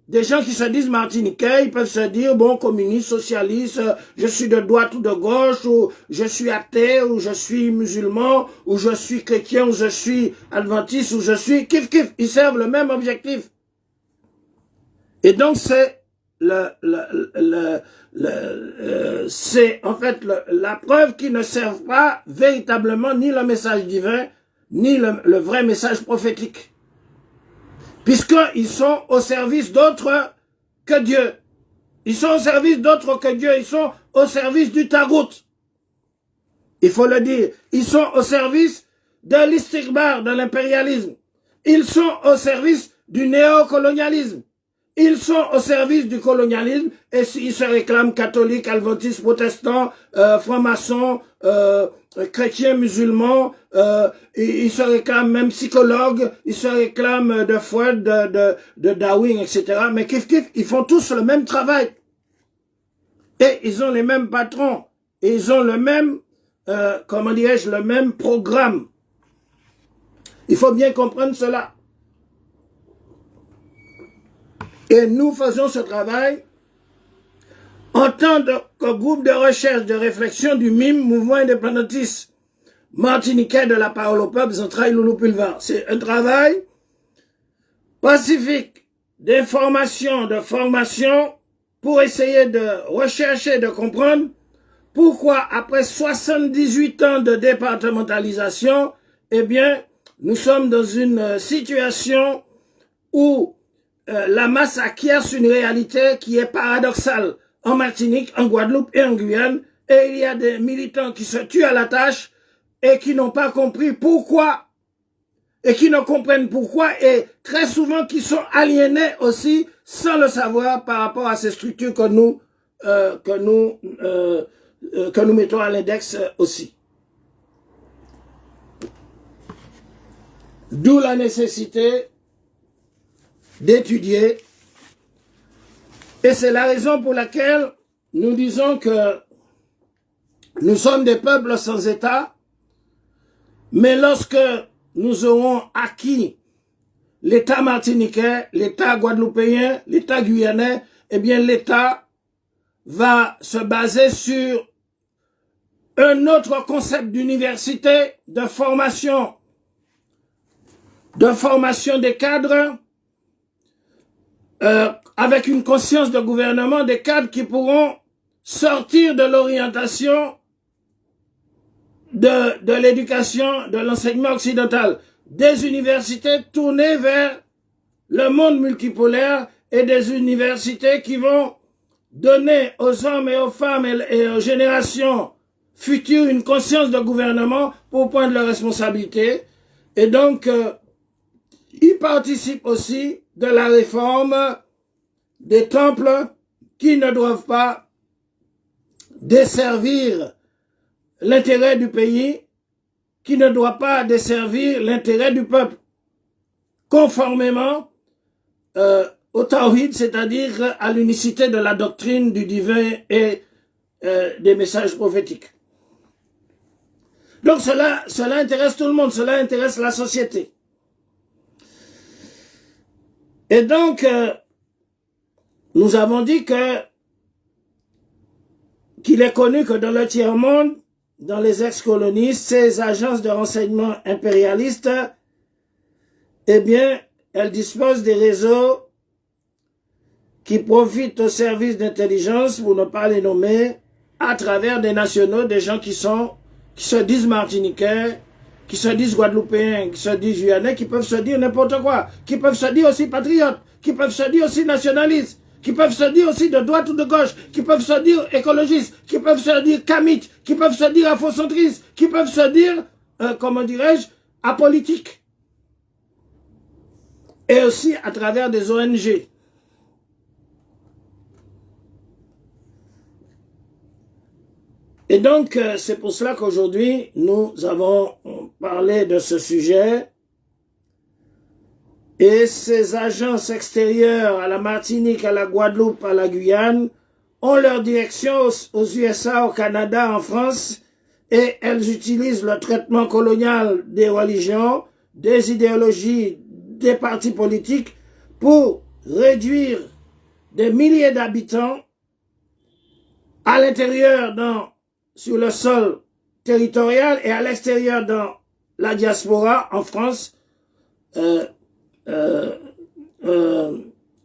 Des gens qui se disent martiniquais, ils peuvent se dire, bon, communiste, socialiste, je suis de droite ou de gauche, ou je suis athée, ou je suis musulman, ou je suis chrétien, ou je suis adventiste, ou je suis kif kif. Ils servent le même objectif. Et donc c'est c'est en fait la preuve qu'ils ne servent pas véritablement ni le message divin, ni le vrai message prophétique. Puisqu'ils sont au service d'autres que Dieu. Ils sont au service d'autres que Dieu. Ils sont au service du Tagout. Il faut le dire. Ils sont au service de l'istigbar, de l'impérialisme. Ils sont au service du néocolonialisme. Ils sont au service du colonialisme et ils se réclament catholiques, adventistes, protestants, francs-maçons, chrétiens, musulmans, ils se réclament même psychologues, ils se réclament de Freud, de Darwin, etc. Mais kif kif, ils font tous le même travail. Et ils ont les mêmes patrons. Et ils ont le même, comment dirais-je, le même programme. Il faut bien comprendre cela. Et nous faisons ce travail en tant que groupe de recherche, de réflexion du MIM, Mouvement indépendantiste martiniquais de la parole au peuple, Centrail Loulou Pulvar. C'est un travail pacifique d'information, de formation pour essayer de rechercher, de comprendre pourquoi après 78 ans de départementalisation, eh bien, nous sommes dans une situation où la masse acquiert une réalité qui est paradoxale en Martinique, en Guadeloupe et en Guyane, et il y a des militants qui se tuent à la tâche et qui n'ont pas compris pourquoi, et qui ne comprennent pourquoi, et très souvent qui sont aliénés aussi sans le savoir par rapport à ces structures que nous mettons à l'index aussi. D'où la nécessité d'étudier, et c'est la raison pour laquelle nous disons que nous sommes des peuples sans État, mais lorsque nous aurons acquis l'État martiniquais, l'État guadeloupéen, l'État guyanais, eh bien l'État va se baser sur un autre concept d'université, de formation des cadres, avec une conscience de gouvernement, des cadres qui pourront sortir de l'orientation de l'éducation, de l'enseignement occidental, des universités tournées vers le monde multipolaire et des universités qui vont donner aux hommes et aux femmes et aux générations futures une conscience de gouvernement pour prendre leurs responsabilités. Et donc, ils participent aussi de la réforme des temples qui ne doivent pas desservir l'intérêt du pays, qui ne doit pas desservir l'intérêt du peuple, conformément au tawhid, c'est-à-dire à l'unicité de la doctrine du divin et des messages prophétiques. Donc cela intéresse tout le monde, cela intéresse la société. Et donc, nous avons dit qu'il est connu que dans le tiers-monde, dans les ex-colonies, ces agences de renseignement impérialistes, eh bien, elles disposent des réseaux qui profitent au service d'intelligence, pour ne pas les nommer, à travers des nationaux, des gens qui se disent martiniquais, qui se disent guadeloupéens, qui se disent guyanais, qui peuvent se dire n'importe quoi, qui peuvent se dire aussi patriotes, qui peuvent se dire aussi nationalistes, qui peuvent se dire aussi de droite ou de gauche, qui peuvent se dire écologistes, qui peuvent se dire kamites, qui peuvent se dire afrocentristes, qui peuvent se dire, comment dirais-je, apolitiques. Et aussi à travers des ONG. Et donc, c'est pour cela qu'aujourd'hui, nous avons parlé de ce sujet. Et ces agences extérieures à la Martinique, à la Guadeloupe, à la Guyane, ont leur direction aux USA, au Canada, en France, et elles utilisent le traitement colonial des religions, des idéologies, des partis politiques pour réduire des milliers d'habitants à l'intérieur sur le sol territorial et à l'extérieur dans la diaspora en France,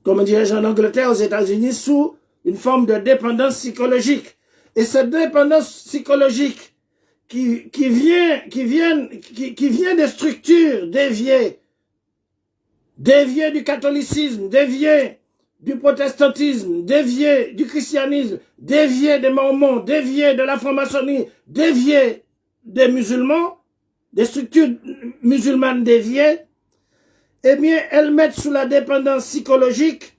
comment dirais-je, en Angleterre, aux États-Unis, sous une forme de dépendance psychologique. Et cette dépendance psychologique qui vient des structures déviées du catholicisme, déviées du protestantisme, déviées du christianisme, déviées des mormons, déviées de la franc-maçonnerie, déviées des musulmans, des structures musulmanes déviées, eh bien, elles mettent sous la dépendance psychologique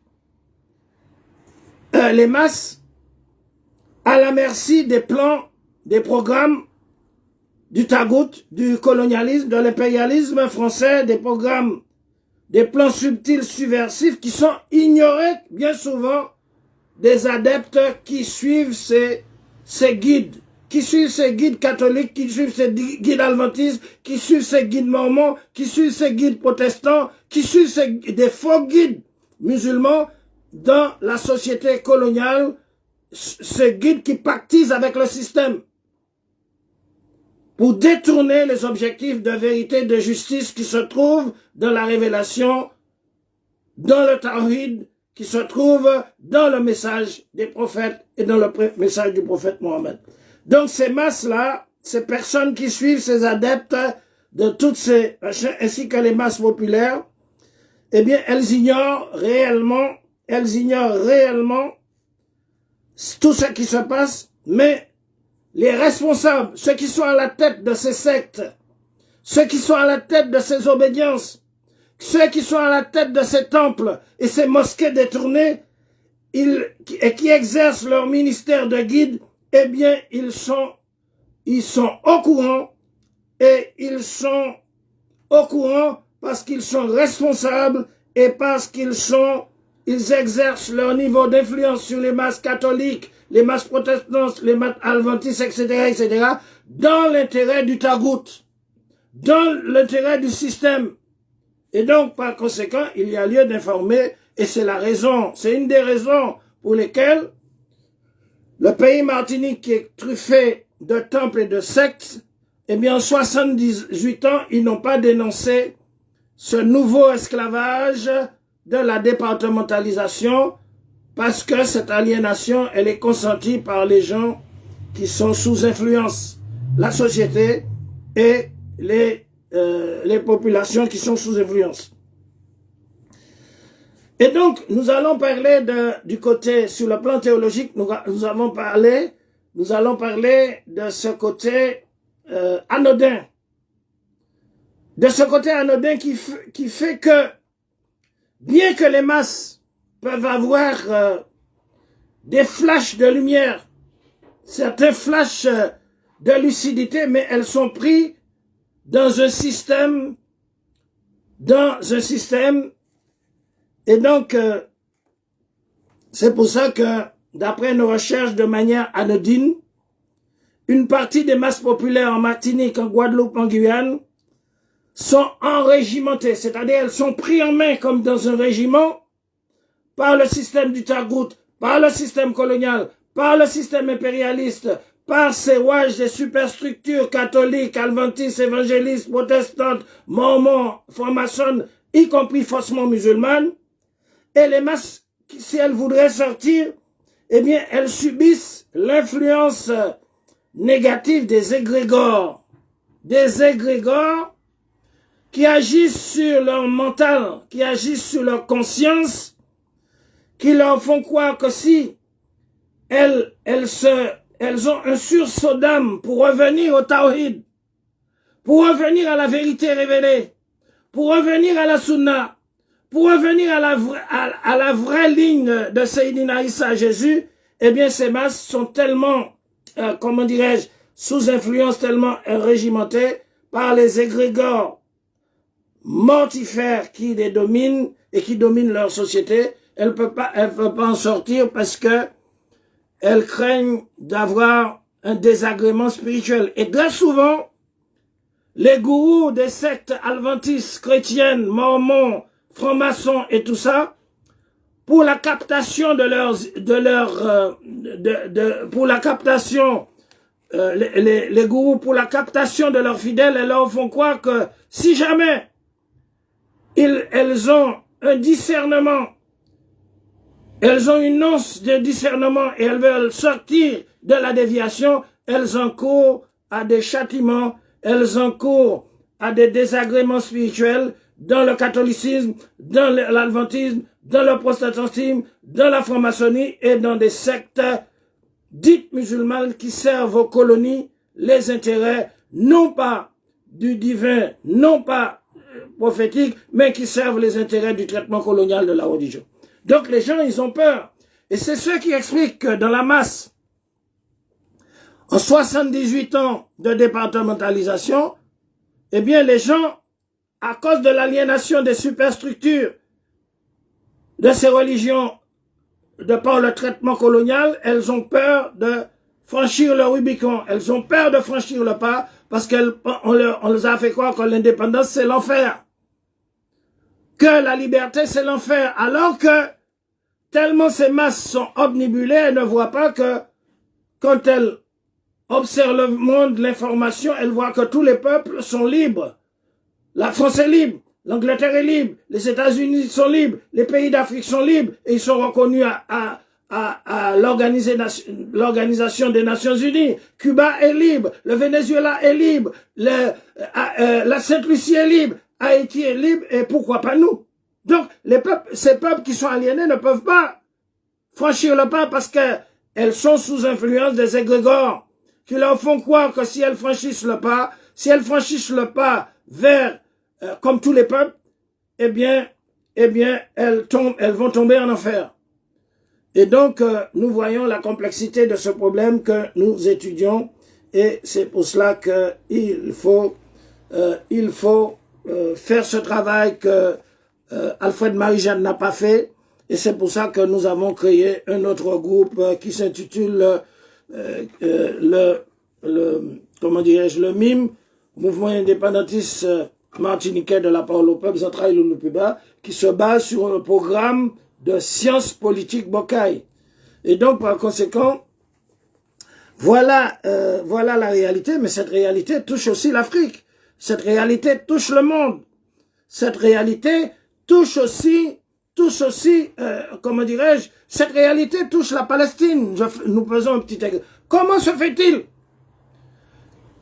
les masses à la merci des plans, des programmes du tagout, du colonialisme, de l'impérialisme français, des programmes, des plans subtils subversifs qui sont ignorés bien souvent des adeptes qui suivent ces guides, qui suivent ces guides catholiques, qui suivent ces guides adventistes, qui suivent ces guides mormons, qui suivent ces guides protestants, qui suivent des faux guides musulmans dans la société coloniale, ces guides qui pactisent avec le système pour détourner les objectifs de vérité et de justice qui se trouvent dans la révélation, dans le tawhid, qui se trouve dans le message des prophètes et dans le message du prophète Mohammed. Donc ces masses-là, ces personnes qui suivent, ces adeptes de toutes ces machins, ainsi que les masses populaires, eh bien, elles ignorent réellement tout ce qui se passe, mais les responsables, ceux qui sont à la tête de ces sectes, ceux qui sont à la tête de ces obédiences, ceux qui sont à la tête de ces temples et ces mosquées détournées, et qui exercent leur ministère de guide, eh bien, ils sont au courant, et ils sont au courant parce qu'ils sont responsables et parce qu'ils exercent leur niveau d'influence sur les masses catholiques, les masses protestantes, les masses adventistes, etc., dans l'intérêt du tagout, dans l'intérêt du système. Et donc, par conséquent, il y a lieu d'informer, et c'est une des raisons pour lesquelles le pays Martinique, qui est truffé de temples et de sectes, eh bien, en 78 ans, ils n'ont pas dénoncé ce nouveau esclavage de la départementalisation, parce que cette aliénation, elle est consentie par les gens qui sont sous influence, la société et les populations qui sont sous influence. Et donc, nous allons parler du côté, sur le plan théologique, nous allons parler de ce côté anodin. De ce côté anodin qui fait que, bien que les masses peuvent avoir des flashs de lumière, certains flashs de lucidité, mais elles sont prises dans un système, et donc C'est pour ça que, d'après nos recherches de manière anodine, une partie des masses populaires en Martinique, en Guadeloupe, en Guyane, sont enrégimentées, c'est-à-dire elles sont prises en main comme dans un régiment par le système du Tagout, par le système colonial, par le système impérialiste, par ces rouages des superstructures catholiques, adventistes, évangélistes, protestantes, mormons, francs-maçons, y compris faussement musulmanes. Et les masses, si elles voudraient sortir, eh bien, elles subissent l'influence négative des égrégores qui agissent sur leur mental, qui agissent sur leur conscience, qui leur font croire que si elles ont un sursaut d'âme pour revenir au Tawhid, pour revenir à la vérité révélée, pour revenir à la Sunna, pour revenir à la vraie ligne de Sayyidina Issa Jésus, eh bien ces masses sont tellement, comment dirais-je, sous influence, tellement régimentées par les égrégores mortifères qui les dominent et qui dominent leur société. Elles ne peuvent pas en sortir parce que elles craignent d'avoir un désagrément spirituel. Et très souvent, les gourous des sectes adventistes, chrétiennes, mormons, francs-maçons et tout ça, pour la captation les gourous, pour la captation de leurs fidèles, elles leur font croire que si jamais elles ont un discernement, elles ont une once de discernement et elles veulent sortir de la déviation, elles encourent à des châtiments, elles encourent à des désagréments spirituels dans le catholicisme, dans l'adventisme, dans le protestantisme, dans la franc-maçonnerie et dans des sectes dites musulmanes qui servent aux colonies les intérêts non pas du divin, non pas prophétique, mais qui servent les intérêts du traitement colonial de la religion. Donc les gens, ils ont peur. Et c'est ce qui explique que dans la masse, en 78 ans de départementalisation, eh bien les gens, à cause de l'aliénation des superstructures de ces religions, de par le traitement colonial, elles ont peur de franchir le Rubicon. Elles ont peur de franchir le pas parce qu'on les a fait croire que l'indépendance, c'est l'enfer. Que la liberté, c'est l'enfer. Alors que tellement ces masses sont obnubilées, elles ne voient pas que quand elles observent le monde, l'information, elles voient que tous les peuples sont libres. La France est libre, l'Angleterre est libre, les États-Unis sont libres, les pays d'Afrique sont libres et ils sont reconnus à l'Organisation des Nations Unies. Cuba est libre, le Venezuela est libre, la Sainte-Lucie est libre, Haïti est libre et pourquoi pas nous? Donc ces peuples qui sont aliénés ne peuvent pas franchir le pas parce qu'elles sont sous influence des égrégores qui leur font croire que si elles franchissent le pas vers comme tous les peuples, eh bien, elles vont tomber en enfer. Et donc, nous voyons la complexité de ce problème que nous étudions, et c'est pour cela qu'il faut faire ce travail que Alfred Marie-Jeanne n'a pas fait, et c'est pour ça que nous avons créé un autre groupe qui s'intitule comment dirais-je, le MIM, Mouvement indépendantiste martiniquais de la parole au peuple, Central Lulupiba, qui se base sur un programme de sciences politiques Bocaille. Et donc, par conséquent, voilà la réalité, mais cette réalité touche aussi l'Afrique. Cette réalité touche le monde. Cette réalité touche aussi, comment dirais-je, cette réalité touche la Palestine. Nous faisons un petit exemple. Comment se fait-il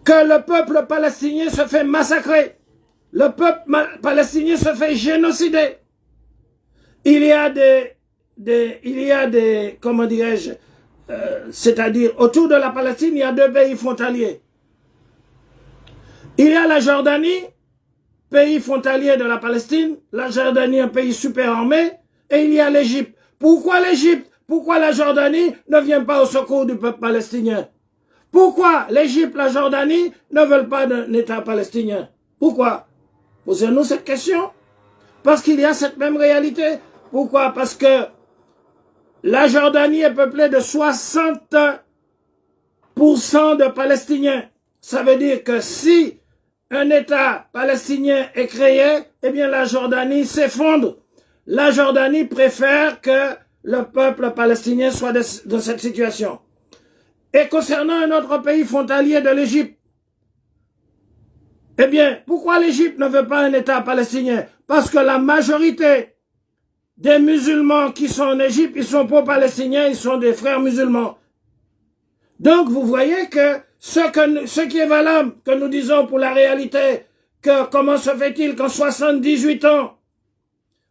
que le peuple palestinien se fait massacrer? Le peuple palestinien se fait génocider. Il y a des comment dirais-je, c'est-à-dire autour de la Palestine, il y a deux pays frontaliers. Il y a la Jordanie, pays frontalier de la Palestine, la Jordanie, un pays super armé, et il y a l'Égypte. Pourquoi l'Égypte? Pourquoi la Jordanie ne vient pas au secours du peuple palestinien? Pourquoi l'Égypte, la Jordanie ne veulent pas d'un État palestinien? Pourquoi? Posez-nous cette question. Parce qu'il y a cette même réalité. Pourquoi? Parce que La Jordanie est peuplée de 60% de Palestiniens. Ça veut dire que si un État palestinien est créé, eh bien la Jordanie s'effondre. La Jordanie préfère que le peuple palestinien soit dans cette situation. Et concernant un autre pays frontalier de l'Égypte, eh bien, pourquoi l'Égypte ne veut pas un État palestinien? Parce que la majorité des musulmans qui sont en Égypte, ils sont pas palestiniens, ils sont des frères musulmans. Donc, vous voyez que ce qui est valable, que nous disons pour la réalité, que comment se fait-il qu'en 78 ans,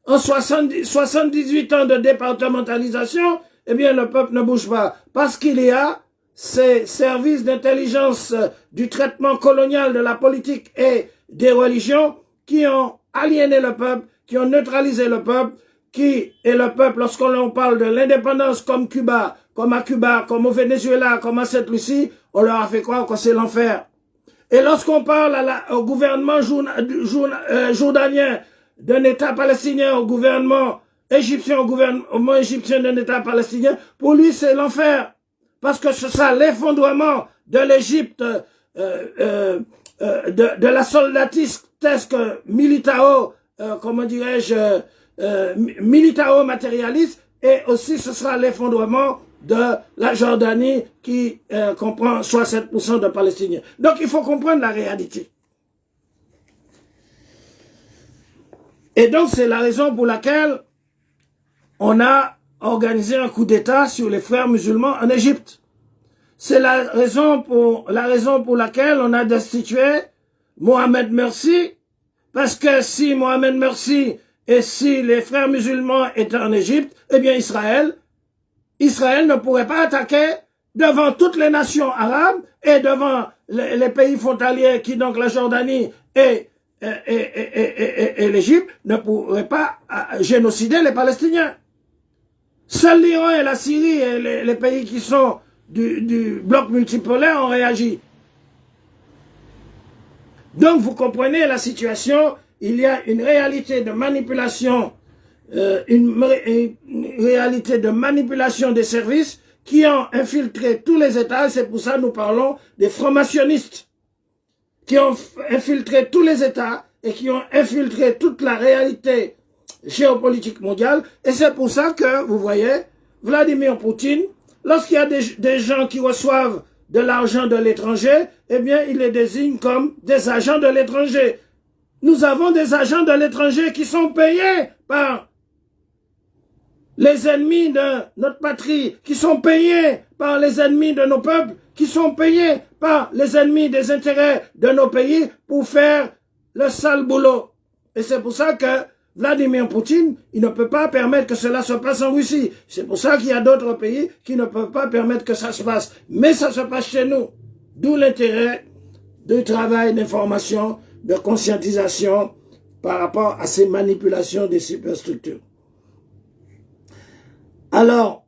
en 78 ans de départementalisation, eh bien, le peuple ne bouge pas. Parce qu'il y a ces services d'intelligence du traitement colonial de la politique et des religions qui ont aliéné le peuple, qui ont neutralisé le peuple, qui est le peuple, lorsqu'on parle de l'indépendance comme Cuba, comme au Venezuela, comme à Sainte-Lucie, on leur a fait croire que c'est l'enfer. Et lorsqu'on parle au gouvernement jordanien d'un État palestinien, au gouvernement égyptien d'un État palestinien, pour lui c'est l'enfer. Parce que c'est ça l'effondrement de l'Égypte, de la soldatesque militao, comment dirais-je, militaro-matérialiste, et aussi ce sera l'effondrement de la Jordanie qui comprend 67% de Palestiniens. Donc il faut comprendre la réalité. Et donc c'est la raison pour laquelle on a organisé un coup d'État sur les frères musulmans en Égypte. C'est la raison pour laquelle on a destitué Mohamed Morsi, parce que si Mohamed Morsi et si les frères musulmans étaient en Égypte, eh bien Israël ne pourrait pas attaquer devant toutes les nations arabes et devant les pays frontaliers qui, donc la Jordanie et l'Égypte, ne pourraient pas génocider les Palestiniens. Seuls l'Iran et la Syrie et les pays qui sont du bloc multipolaire ont réagi. Donc vous comprenez la situation, il y a une réalité de manipulation, une réalité de manipulation des services qui ont infiltré tous les États, c'est pour ça que nous parlons des francs-maçonnistes, qui ont infiltré tous les États et qui ont infiltré toute la réalité géopolitique mondiale, et c'est pour ça que, vous voyez, Vladimir Poutine, lorsqu'il y a des gens qui reçoivent de l'argent de l'étranger, eh bien, il les désigne comme des agents de l'étranger. Nous avons des agents de l'étranger qui sont payés par les ennemis de notre patrie, qui sont payés par les ennemis de nos peuples, qui sont payés par les ennemis des intérêts de nos pays pour faire le sale boulot. Et c'est pour ça que Vladimir Poutine, il ne peut pas permettre que cela se passe en Russie. C'est pour ça qu'il y a d'autres pays qui ne peuvent pas permettre que ça se passe. Mais ça se passe chez nous. D'où l'intérêt du travail d'information, de conscientisation par rapport à ces manipulations des superstructures. Alors,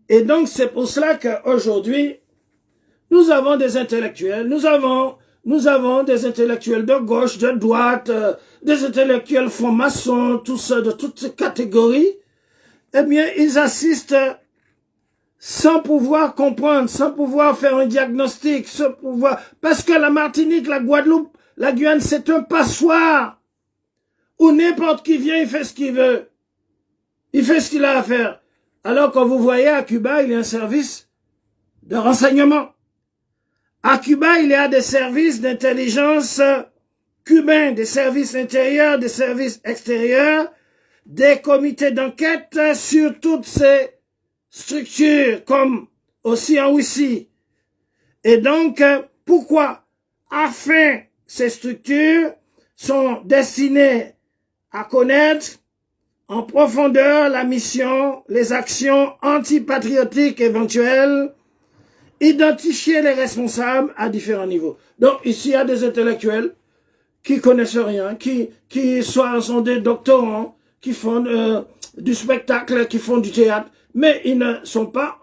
et donc c'est pour cela qu'aujourd'hui, nous avons des intellectuels, nous avons des intellectuels de gauche, de droite, des intellectuels francs-maçons, tous ceux de toutes ces catégories, eh bien, ils assistent sans pouvoir comprendre, sans pouvoir faire un diagnostic, sans pouvoir, parce que la Martinique, la Guadeloupe, la Guyane, c'est un passoire où n'importe qui vient, il fait ce qu'il veut. Il fait ce qu'il a à faire. Alors que vous voyez, à Cuba, il y a un service de renseignement. À Cuba, il y a des services d'intelligence cubains, des services intérieurs, des services extérieurs, des comités d'enquête sur toutes ces structures, comme aussi en Russie. Et donc, pourquoi? Afin, ces structures sont destinées à connaître en profondeur la mission, les actions antipatriotiques éventuelles, identifier les responsables à différents niveaux. Donc ici, il y a des intellectuels qui connaissent rien, qui sont des doctorants, qui font du spectacle, qui font du théâtre, mais ils ne sont pas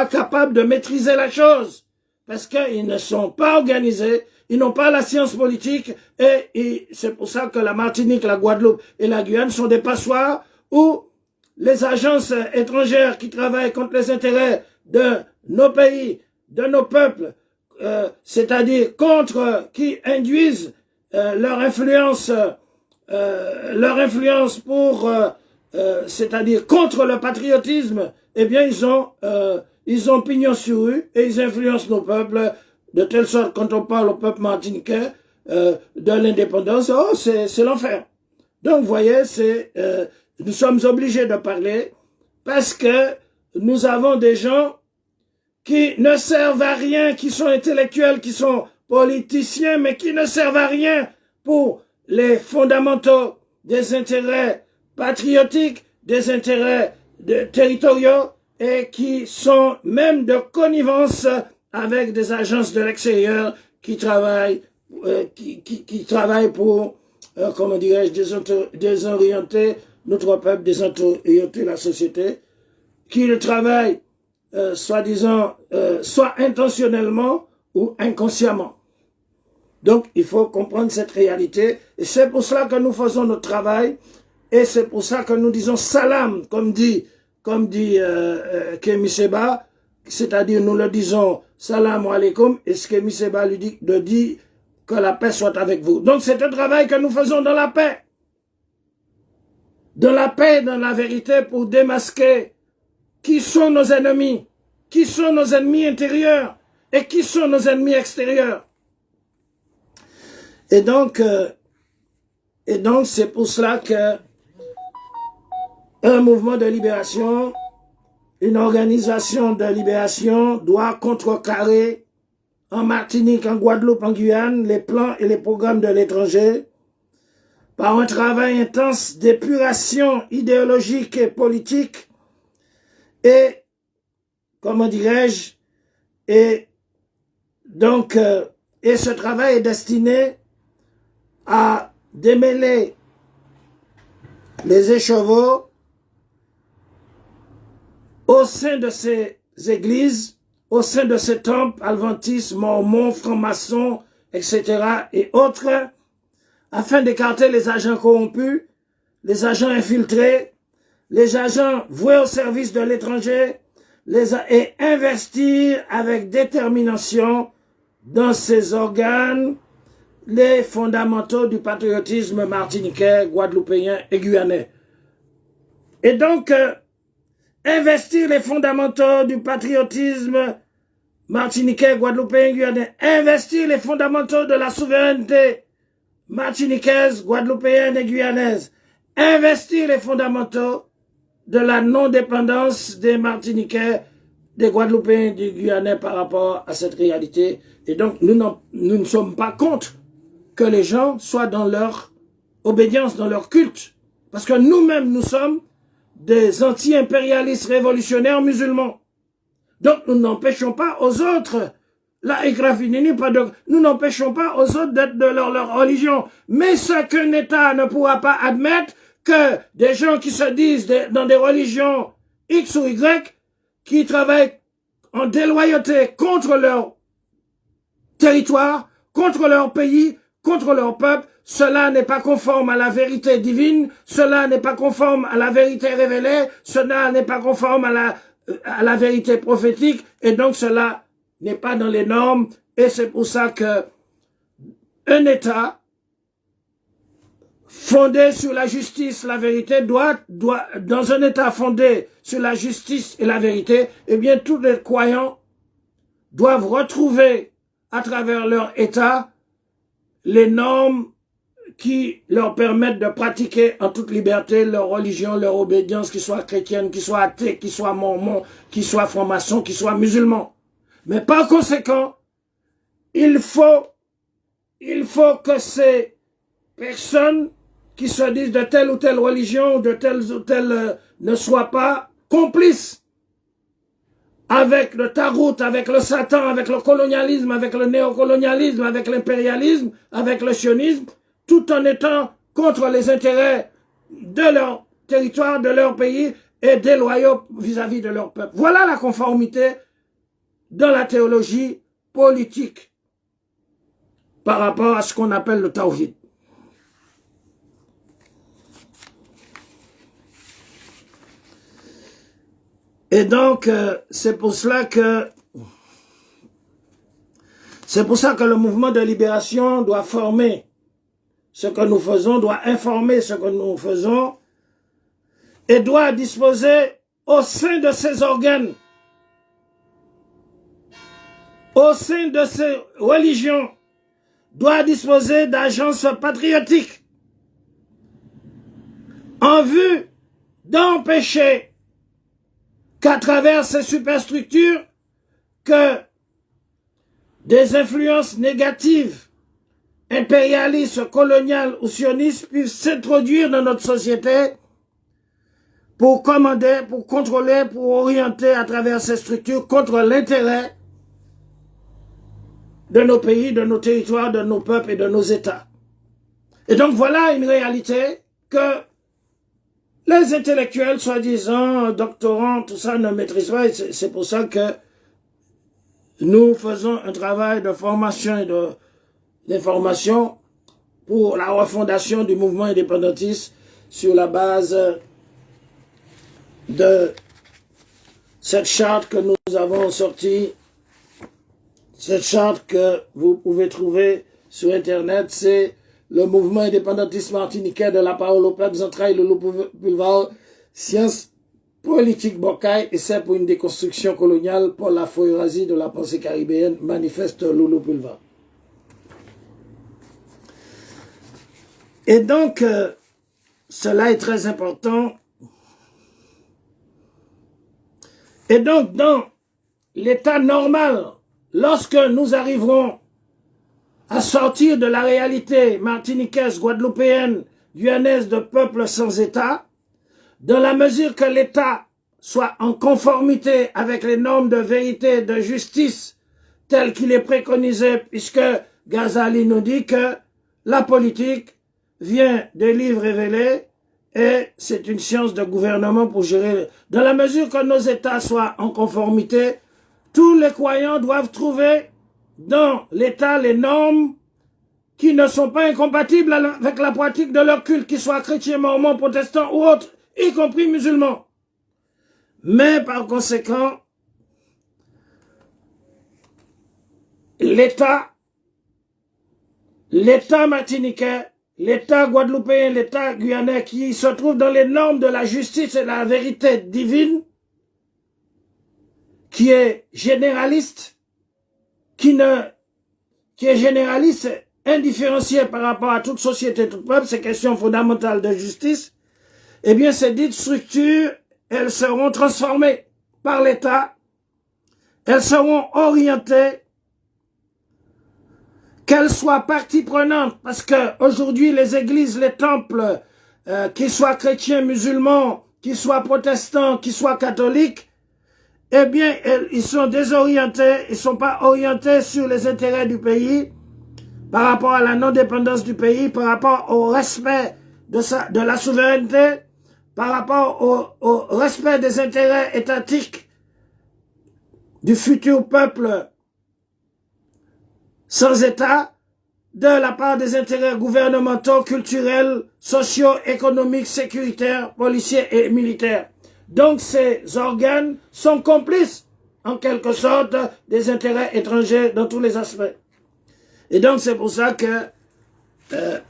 capables de maîtriser la chose, parce qu'ils ne sont pas organisés, ils n'ont pas la science politique, et c'est pour ça que la Martinique, la Guadeloupe et la Guyane sont des passoires où les agences étrangères qui travaillent contre les intérêts de nos pays, de nos peuples, c'est-à-dire contre, qui induisent leur influence pour, c'est-à-dire contre le patriotisme, eh bien ils ont pignon sur rue et ils influencent nos peuples de telle sorte quand on parle au peuple martiniquais de l'indépendance, oh c'est l'enfer. Donc vous voyez, nous sommes obligés de parler parce que nous avons des gens qui ne servent à rien, qui sont intellectuels, qui sont politiciens, mais qui ne servent à rien pour les fondamentaux des intérêts patriotiques, des intérêts territoriaux, et qui sont même de connivence avec des agences de l'extérieur qui travaillent, qui travaillent pour, comment dirais-je, désorienter notre peuple, désorienter la société, qui le travaillent soi-disant, soit intentionnellement ou inconsciemment. Donc, il faut comprendre cette réalité. Et c'est pour cela que nous faisons notre travail. Et c'est pour ça que nous disons salam, comme dit Kémy Séba. C'est-à-dire, nous le disons salam alaikum. Et ce Kémy Séba lui dit que la paix soit avec vous. Donc, c'est un travail que nous faisons dans la paix. Dans la paix, dans la vérité, pour démasquer qui sont nos ennemis, qui sont nos ennemis intérieurs et qui sont nos ennemis extérieurs. Et donc c'est pour cela que un mouvement de libération, une organisation de libération doit contrecarrer en Martinique, en Guadeloupe, en Guyane, les plans et les programmes de l'étranger par un travail intense d'épuration idéologique et politique et, comment dirais-je, et donc, et ce travail est destiné à démêler les écheveaux au sein de ces églises, au sein de ces temples adventistes, mormons, francs-maçons, etc. et autres, afin d'écarter les agents corrompus, les agents infiltrés, les agents voués au service de l'étranger, et investir avec détermination dans ces organes les fondamentaux du patriotisme martiniquais, guadeloupéen et guyanais. Et donc, investir les fondamentaux du patriotisme martiniquais, guadeloupéen, guyanais, investir les fondamentaux de la souveraineté martiniquaise, guadeloupéenne et guyanaise, investir les fondamentaux de la non-dépendance des Martiniquais, des Guadeloupéens et des Guyanais par rapport à cette réalité. Et donc, nous ne sommes pas contre que les gens soient dans leur obédience, dans leur culte. Parce que nous-mêmes, nous sommes des anti-impérialistes révolutionnaires musulmans. Donc, nous n'empêchons pas aux autres, nous n'empêchons pas aux autres d'être de leur religion. Mais ce qu'un État ne pourra pas admettre, que des gens qui se disent dans des religions X ou Y, qui travaillent en déloyauté contre leur territoire, contre leur pays, contre leur peuple, cela n'est pas conforme à la vérité divine, cela n'est pas conforme à la vérité révélée, cela n'est pas conforme à la vérité prophétique, et donc cela n'est pas dans les normes, et c'est pour ça que un État fondé sur la justice, la vérité, dans un État fondé sur la justice et la vérité, eh bien, tous les croyants doivent retrouver à travers leur État les normes qui leur permettent de pratiquer en toute liberté leur religion, leur obédience, qu'ils soient chrétiennes, qu'ils soient athées, qu'ils soient mormons, qu'ils soient francs-maçons, qu'ils soient musulmans. Mais par conséquent, il faut que ces personnes qui se disent de telle ou telle religion, de telle ou telle, ne soient pas complices avec le tarout, avec le Satan, avec le colonialisme, avec le néocolonialisme, avec l'impérialisme, avec le sionisme, tout en étant contre les intérêts de leur territoire, de leur pays et déloyaux vis-à-vis de leur peuple. Voilà la conformité dans la théologie politique par rapport à ce qu'on appelle le tawhid. Et donc, c'est pour ça que le mouvement de libération doit former ce que nous faisons, doit informer ce que nous faisons et doit disposer au sein de ses organes, au sein de ses religions, doit disposer d'agences patriotiques en vue d'empêcher qu'à travers ces superstructures, que des influences négatives, impérialistes, coloniales ou sionistes puissent s'introduire dans notre société pour commander, pour contrôler, pour orienter à travers ces structures contre l'intérêt de nos pays, de nos territoires, de nos peuples et de nos États. Et donc voilà une réalité que les intellectuels, soi-disant, doctorants, tout ça ne maîtrisent pas. C'est pour ça que nous faisons un travail de formation et d'information pour la refondation du mouvement indépendantiste sur la base de cette charte que nous avons sortie. Cette charte que vous pouvez trouver sur Internet, c'est le mouvement indépendantiste martiniquais de la parole au peuple, entrailles le boulevard, sciences politiques Bocaille, et c'est pour une déconstruction coloniale pour la Fourasie de la pensée caribéenne, manifeste Loulou Boulevard. Et donc, cela est très important. Et donc, dans l'état normal, lorsque nous arriverons à sortir de la réalité martiniquaise, guadeloupéenne, guyanaise de peuple sans État, dans la mesure que l'État soit en conformité avec les normes de vérité et de justice telles qu'il est préconisé, puisque Ghazali nous dit que la politique vient des livres révélés et c'est une science de gouvernement pour gérer. Dans la mesure que nos États soient en conformité, tous les croyants doivent trouver dans l'État les normes qui ne sont pas incompatibles avec la pratique de leur culte, qu'ils soient chrétiens, mormons, protestants ou autres, y compris musulmans. Mais par conséquent, l'État martiniquais, l'État guadeloupéen, l'État guyanais qui se trouve dans les normes de la justice et de la vérité divine, qui est généraliste, qui est généraliste, indifférencié par rapport à toute société, tout peuple, ces questions fondamentales de justice, eh bien, ces dites structures, elles seront transformées par l'État, elles seront orientées, qu'elles soient partie prenante, parce que aujourd'hui les églises, les temples, qu'ils soient chrétiens, musulmans, qu'ils soient protestants, qu'ils soient catholiques, eh bien, ils sont désorientés, ils ne sont pas orientés sur les intérêts du pays, par rapport à la non-dépendance du pays, par rapport au respect de la souveraineté, par rapport au respect des intérêts étatiques du futur peuple sans État, de la part des intérêts gouvernementaux, culturels, sociaux, économiques, sécuritaires, policiers et militaires. Donc ces organes sont complices, en quelque sorte, des intérêts étrangers dans tous les aspects. Et donc c'est pour ça que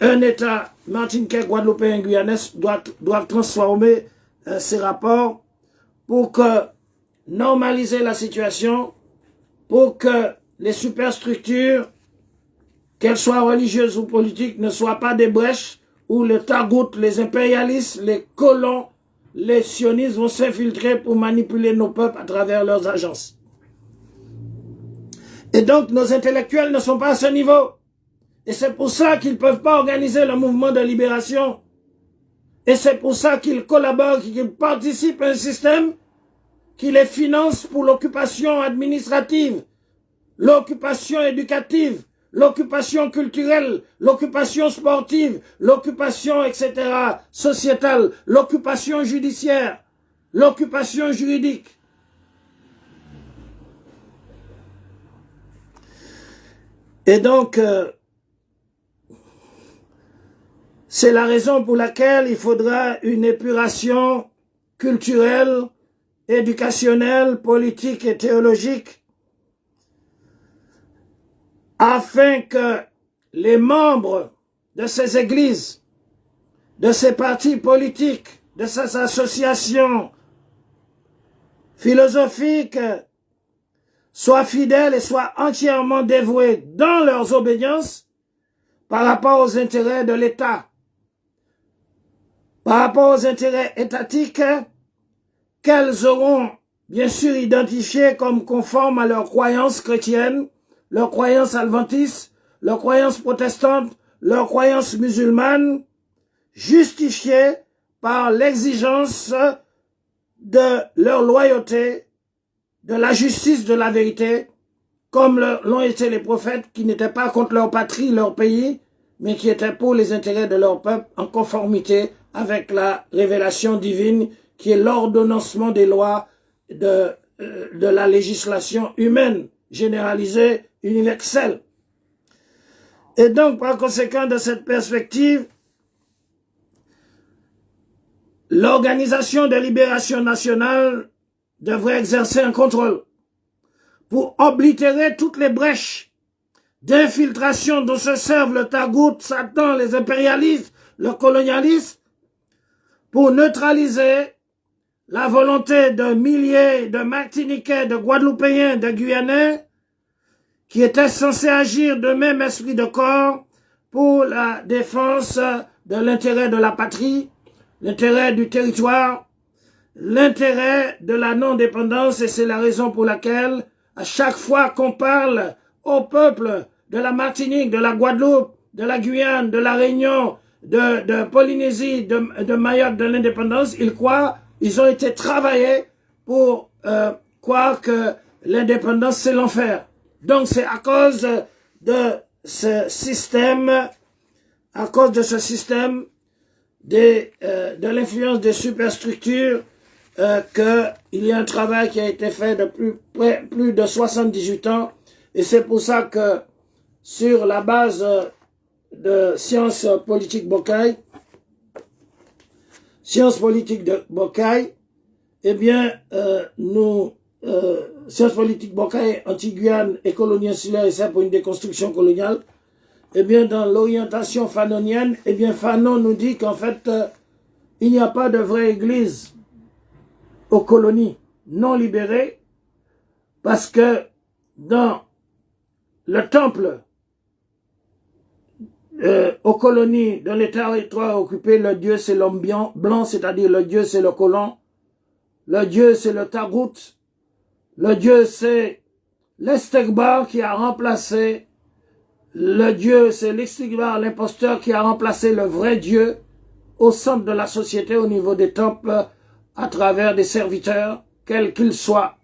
un État martiniquais, guadeloupéen, guyanais doit transformer ces rapports pour que normaliser la situation, pour que les superstructures, qu'elles soient religieuses ou politiques, ne soient pas des brèches où les tagoutes, les impérialistes, les colons, les sionistes vont s'infiltrer pour manipuler nos peuples à travers leurs agences. Et donc nos intellectuels ne sont pas à ce niveau. Et c'est pour ça qu'ils ne peuvent pas organiser le mouvement de libération. Et c'est pour ça qu'ils collaborent, qu'ils participent à un système qui les finance pour l'occupation administrative, l'occupation éducative, l'occupation culturelle, l'occupation sportive, l'occupation, etc., sociétale, l'occupation judiciaire, l'occupation juridique. Et donc, c'est la raison pour laquelle il faudra une épuration culturelle éducationnelle, politique et théologique, afin que les membres de ces églises, de ces partis politiques, de ces associations philosophiques soient fidèles et soient entièrement dévoués dans leurs obédiences par rapport aux intérêts de l'État, par rapport aux intérêts étatiques qu'elles auront bien sûr identifiés comme conformes à leurs croyances chrétiennes, leurs croyances adventistes, leurs croyances protestantes, leurs croyances musulmanes, justifiées par l'exigence de leur loyauté, de la justice, de la vérité, comme l'ont été les prophètes qui n'étaient pas contre leur patrie, leur pays, mais qui étaient pour les intérêts de leur peuple en conformité avec la révélation divine qui est l'ordonnancement des lois de la législation humaine, généralisée, universelle. Et donc, par conséquent, de cette perspective, l'Organisation de libération nationale devrait exercer un contrôle pour oblitérer toutes les brèches d'infiltration dont se servent le Tagout, Satan, les impérialistes, le colonialisme, pour neutraliser la volonté de milliers de Martiniquais, de Guadeloupéens, de Guyanais, qui étaient censés agir de même esprit de corps pour la défense de l'intérêt de la patrie, l'intérêt du territoire, l'intérêt de la non-dépendance, et c'est la raison pour laquelle, à chaque fois qu'on parle au peuple de la Martinique, de la Guadeloupe, de la Guyane, de la Réunion, de Polynésie, de Mayotte, de l'indépendance, ils ont été travaillés pour croire que l'indépendance c'est l'enfer. Donc c'est à cause de ce système, de l'influence des superstructures, qu'il y a un travail qui a été fait depuis plus de 78 ans, et c'est pour ça que sur la base de Sciences politiques Bocaille, eh bien, Sciences politiques Bocaille, Anti-Guyane et colonie insulaire, et ça pour une déconstruction coloniale, eh bien, dans l'orientation fanonienne, eh bien, Fanon nous dit qu'en fait, il n'y a pas de vraie église aux colonies non libérées, parce que dans le temple aux colonies, dans les territoires occupés, le Dieu c'est l'homme blanc, c'est-à-dire le Dieu c'est le colon, le Dieu c'est le tagout, le Dieu c'est l'estegbar qui a remplacé, le Dieu c'est l'estegbar, l'imposteur qui a remplacé le vrai Dieu au centre de la société, au niveau des temples, à travers des serviteurs, quels qu'ils soient.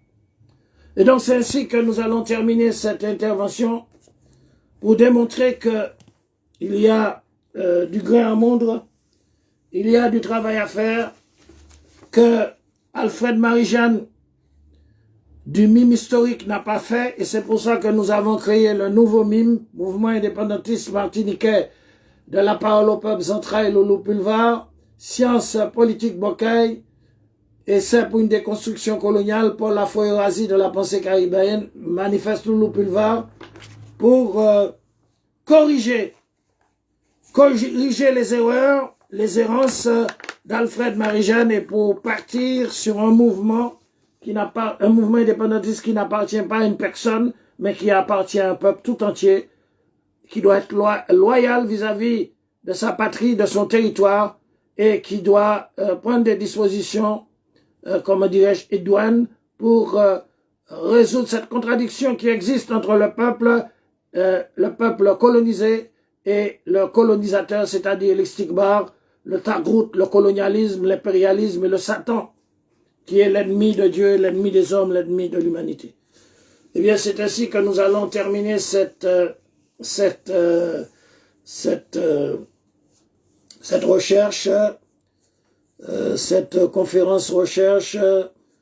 Et donc c'est ainsi que nous allons terminer cette intervention pour démontrer que il y a du grain à moudre, il y a du travail à faire, que Alfred Marie-Jeanne du mime historique n'a pas fait, et c'est pour ça que nous avons créé le nouveau mime, mouvement indépendantiste martiniquais de la parole au peuple central Loulou Pulvar, Sciences politiques Bocaille, et c'est pour une déconstruction coloniale pour la Fourasie de la pensée caribéenne, manifeste Loulou Pulvar, pour corriger les erreurs, les errances d'Alfred Marie-Jeanne, et pour partir sur un mouvement indépendantiste qui n'appartient pas à une personne, mais qui appartient à un peuple tout entier, qui doit être loyal vis-à-vis de sa patrie, de son territoire, et qui doit prendre des dispositions, comment dirais-je, idoines, pour résoudre cette contradiction qui existe entre le peuple colonisé et le colonisateur, c'est-à-dire l'istikbar, le tagrout, le colonialisme, l'impérialisme et le Satan, qui est l'ennemi de Dieu, l'ennemi des hommes, l'ennemi de l'humanité. Eh bien, c'est ainsi que nous allons terminer cette recherche, cette conférence recherche,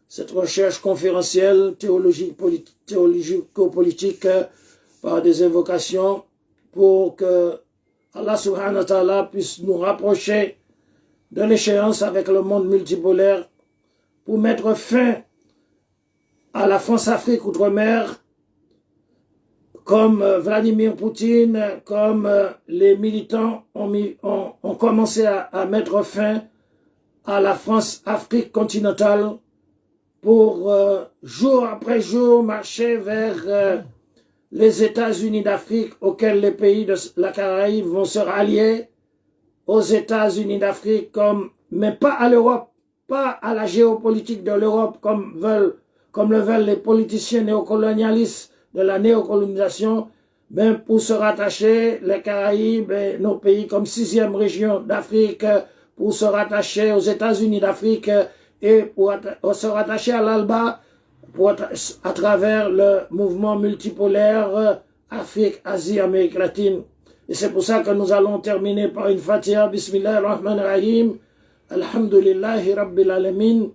cette recherche conférentielle théologico-politique par des invocations, pour que Allah subhanahu wa ta'ala puisse nous rapprocher de l'échéance avec le monde multipolaire, pour mettre fin à la France-Afrique Outre-mer, comme Vladimir Poutine, comme les militants ont commencé à mettre fin à la France-Afrique continentale pour jour après jour marcher vers les États-Unis d'Afrique auxquels les pays de la Caraïbe vont se rallier aux États-Unis d'Afrique, mais pas à l'Europe, pas à la géopolitique de l'Europe comme le veulent les politiciens néocolonialistes de la néocolonisation, mais pour se rattacher les Caraïbes et nos pays comme 6e région d'Afrique, pour se rattacher aux États-Unis d'Afrique et pour se rattacher à l'ALBA à travers le mouvement multipolaire Afrique, Asie, Amérique latine. Et c'est pour ça que nous allons terminer par une Fatiha. Bismillahirrahmanirrahim. Alhamdulillahi Rabbil Alamin.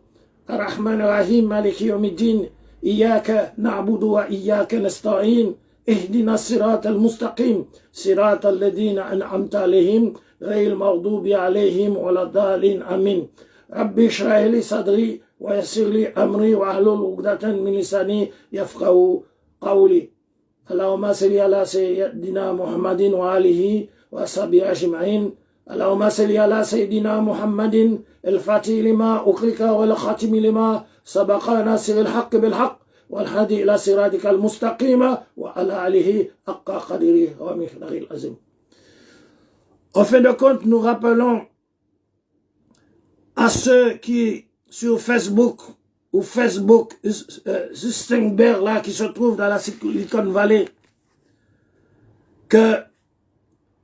Ar-Rahmanirrahim. Maliki Yawmiddin. Iyaka na'budu wa iyaka nasta'in. Ihdina sirat al-mustaqim. Sirat al-ladina an'amta alayhim. Ghayr al-maghdubi alayhim wa la dhalin. Amin. Rabbi shrah li sadri wa yassir li amri wa ahlul 'uqdatan min lisani yafqahu qawli. اللهم صل على سيدنا محمد وآله وصحبه أجمعين. اللهم صل على سيدنا محمد الفاتح لما أغلق والخاتم لما سبق ناصر الحق بالحق والهادي إلى صراطك المستقيم وعلى آله حق قدره ومقداره العظيم. En fin de compte, nous rappelons à ceux qui, sur Facebook, ou Facebook, Zustenberg, là, qui se trouve dans la Silicon Valley, que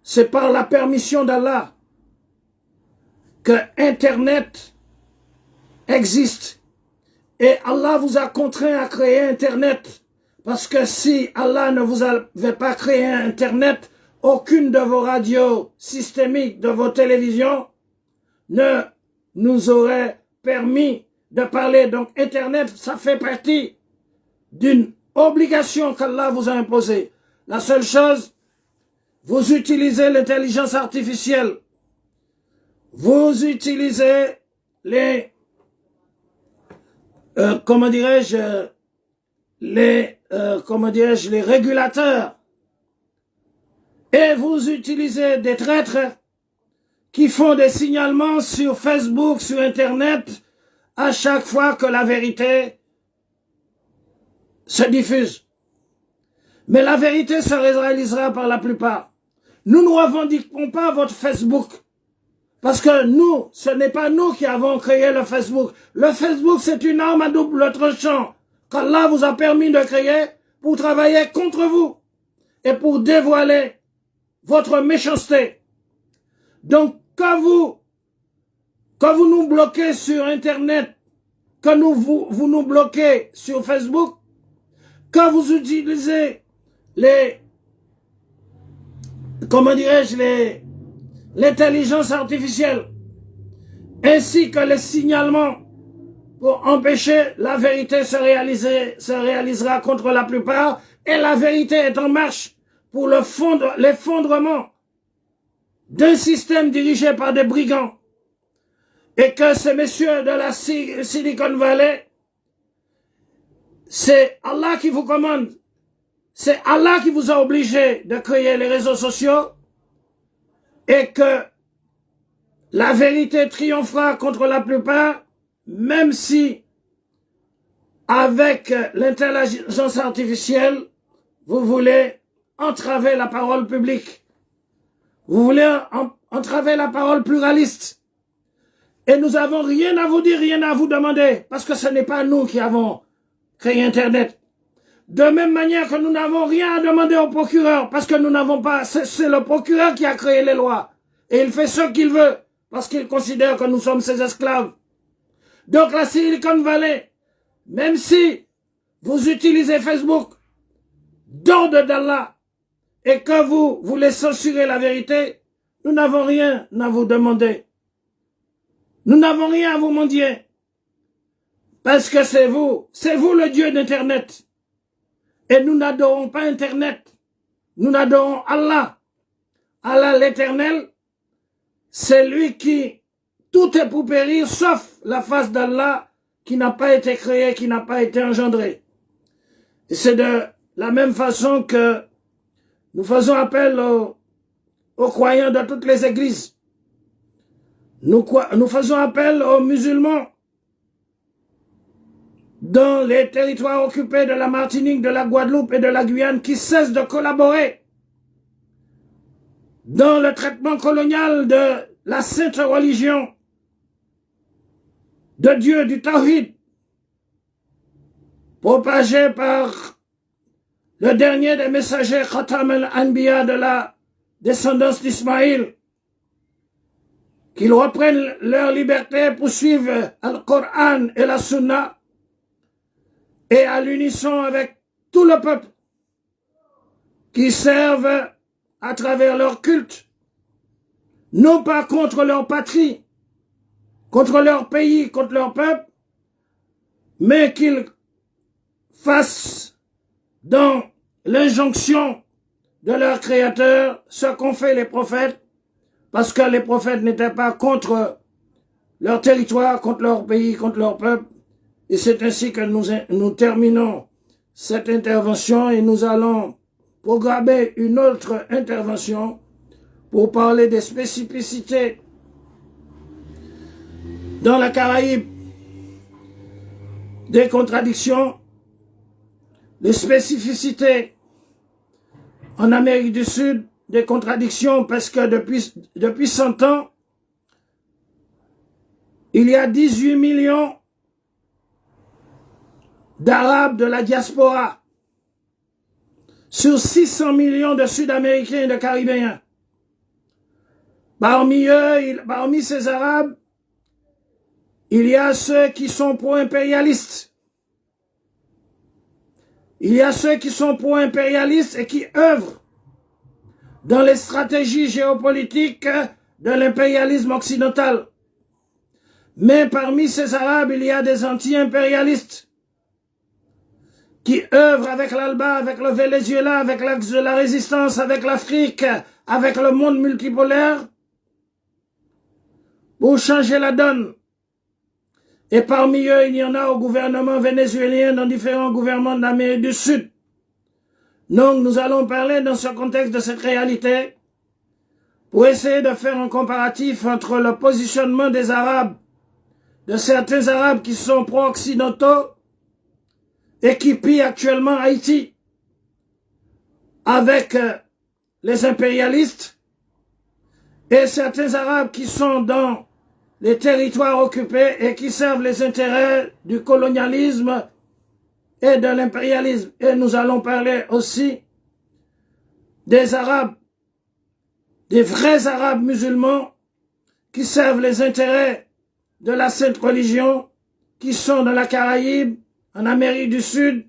c'est par la permission d'Allah que Internet existe. Et Allah vous a contraint à créer Internet. Parce que si Allah ne vous avait pas créé Internet, aucune de vos radios systémiques, de vos télévisions, ne nous aurait permis de parler. Donc Internet, ça fait partie d'une obligation qu'Allah vous a imposée. La seule chose, vous utilisez l'intelligence artificielle. Vous utilisez les, les régulateurs. Et vous utilisez des traîtres qui font des signalements sur Facebook, sur Internet, à chaque fois que la vérité se diffuse. Mais la vérité se réalisera par la plupart. Nous ne revendiquons pas votre Facebook. Parce que nous, ce n'est pas nous qui avons créé le Facebook. Le Facebook, c'est une arme à double tranchant qu'Allah vous a permis de créer pour travailler contre vous et pour dévoiler votre méchanceté. Donc, quand vous nous bloquez sur Internet, quand vous nous bloquez sur Facebook, quand vous utilisez l'intelligence artificielle, ainsi que les signalements pour empêcher la vérité se réalisera contre la plupart, et la vérité est en marche pour l'effondrement d'un système dirigé par des brigands, et que ces messieurs de la Silicon Valley, c'est Allah qui vous commande, c'est Allah qui vous a obligé de créer les réseaux sociaux, et que la vérité triomphera contre la plupart, même si avec l'intelligence artificielle, vous voulez entraver la parole publique. Vous voulez entraver la parole pluraliste. Et nous n'avons rien à vous dire, rien à vous demander, parce que ce n'est pas nous qui avons créé Internet. De même manière que nous n'avons rien à demander au procureur, parce que nous n'avons pas, c'est le procureur qui a créé les lois. Et il fait ce qu'il veut, parce qu'il considère que nous sommes ses esclaves. Donc la Silicon Valley, même si vous utilisez Facebook d'ordre d'Allah, et que vous voulez censurer la vérité, nous n'avons rien à vous demander. Nous n'avons rien à vous mendier. Parce que c'est vous le Dieu d'Internet. Et nous n'adorons pas Internet. Nous adorons Allah. Allah l'Éternel, c'est lui qui, tout est pour périr, sauf la face d'Allah, qui n'a pas été créé, qui n'a pas été engendré. Et c'est de la même façon que nous faisons appel aux croyants de toutes les églises. Nous faisons appel aux musulmans dans les territoires occupés de la Martinique, de la Guadeloupe et de la Guyane qui cessent de collaborer dans le traitement colonial de la sainte religion de Dieu, du Tawhid, propagé par le dernier des messagers Khatam al-Anbiya de la descendance d'Ismaïl, qu'ils reprennent leur liberté pour suivre le Coran et la Sunna et à l'unisson avec tout le peuple qui servent à travers leur culte, non pas contre leur patrie, contre leur pays, contre leur peuple, mais qu'ils fassent dans l'injonction de leur Créateur ce qu'ont fait les prophètes, parce que les prophètes n'étaient pas contre leur territoire, contre leur pays, contre leur peuple. Et c'est ainsi que nous terminons cette intervention et nous allons programmer une autre intervention pour parler des spécificités dans la Caraïbe, des contradictions, des spécificités en Amérique du Sud, des contradictions parce que depuis 100 ans, il y a 18 millions d'Arabes de la diaspora sur 600 millions de Sud-Américains et de Caribéens. Parmi ces Arabes, il y a ceux qui sont pro-impérialistes. Il y a ceux qui sont pro-impérialistes et qui œuvrent dans les stratégies géopolitiques de l'impérialisme occidental. Mais parmi ces Arabes, il y a des anti-impérialistes qui œuvrent avec l'Alba, avec le Venezuela, avec l'axe de la résistance, avec l'Afrique, avec le monde multipolaire, pour changer la donne. Et parmi eux, il y en a au gouvernement vénézuélien, dans différents gouvernements d'Amérique du Sud. Donc, nous allons parler dans ce contexte de cette réalité pour essayer de faire un comparatif entre le positionnement des Arabes, de certains Arabes qui sont pro-occidentaux et qui pillent actuellement Haïti, avec les impérialistes, et certains Arabes qui sont dans les territoires occupés et qui servent les intérêts du colonialisme et de l'impérialisme. Et nous allons parler aussi des Arabes, des vrais Arabes musulmans qui servent les intérêts de la sainte religion, qui sont dans la Caraïbe, en Amérique du Sud,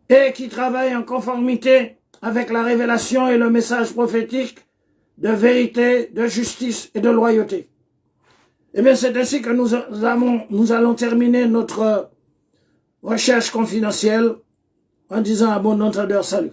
et qui travaillent en conformité avec la révélation et le message prophétique de vérité, de justice et de loyauté. Eh bien, c'est ainsi que nous allons terminer notre recherche confidentielle en disant à bon entendeur salut.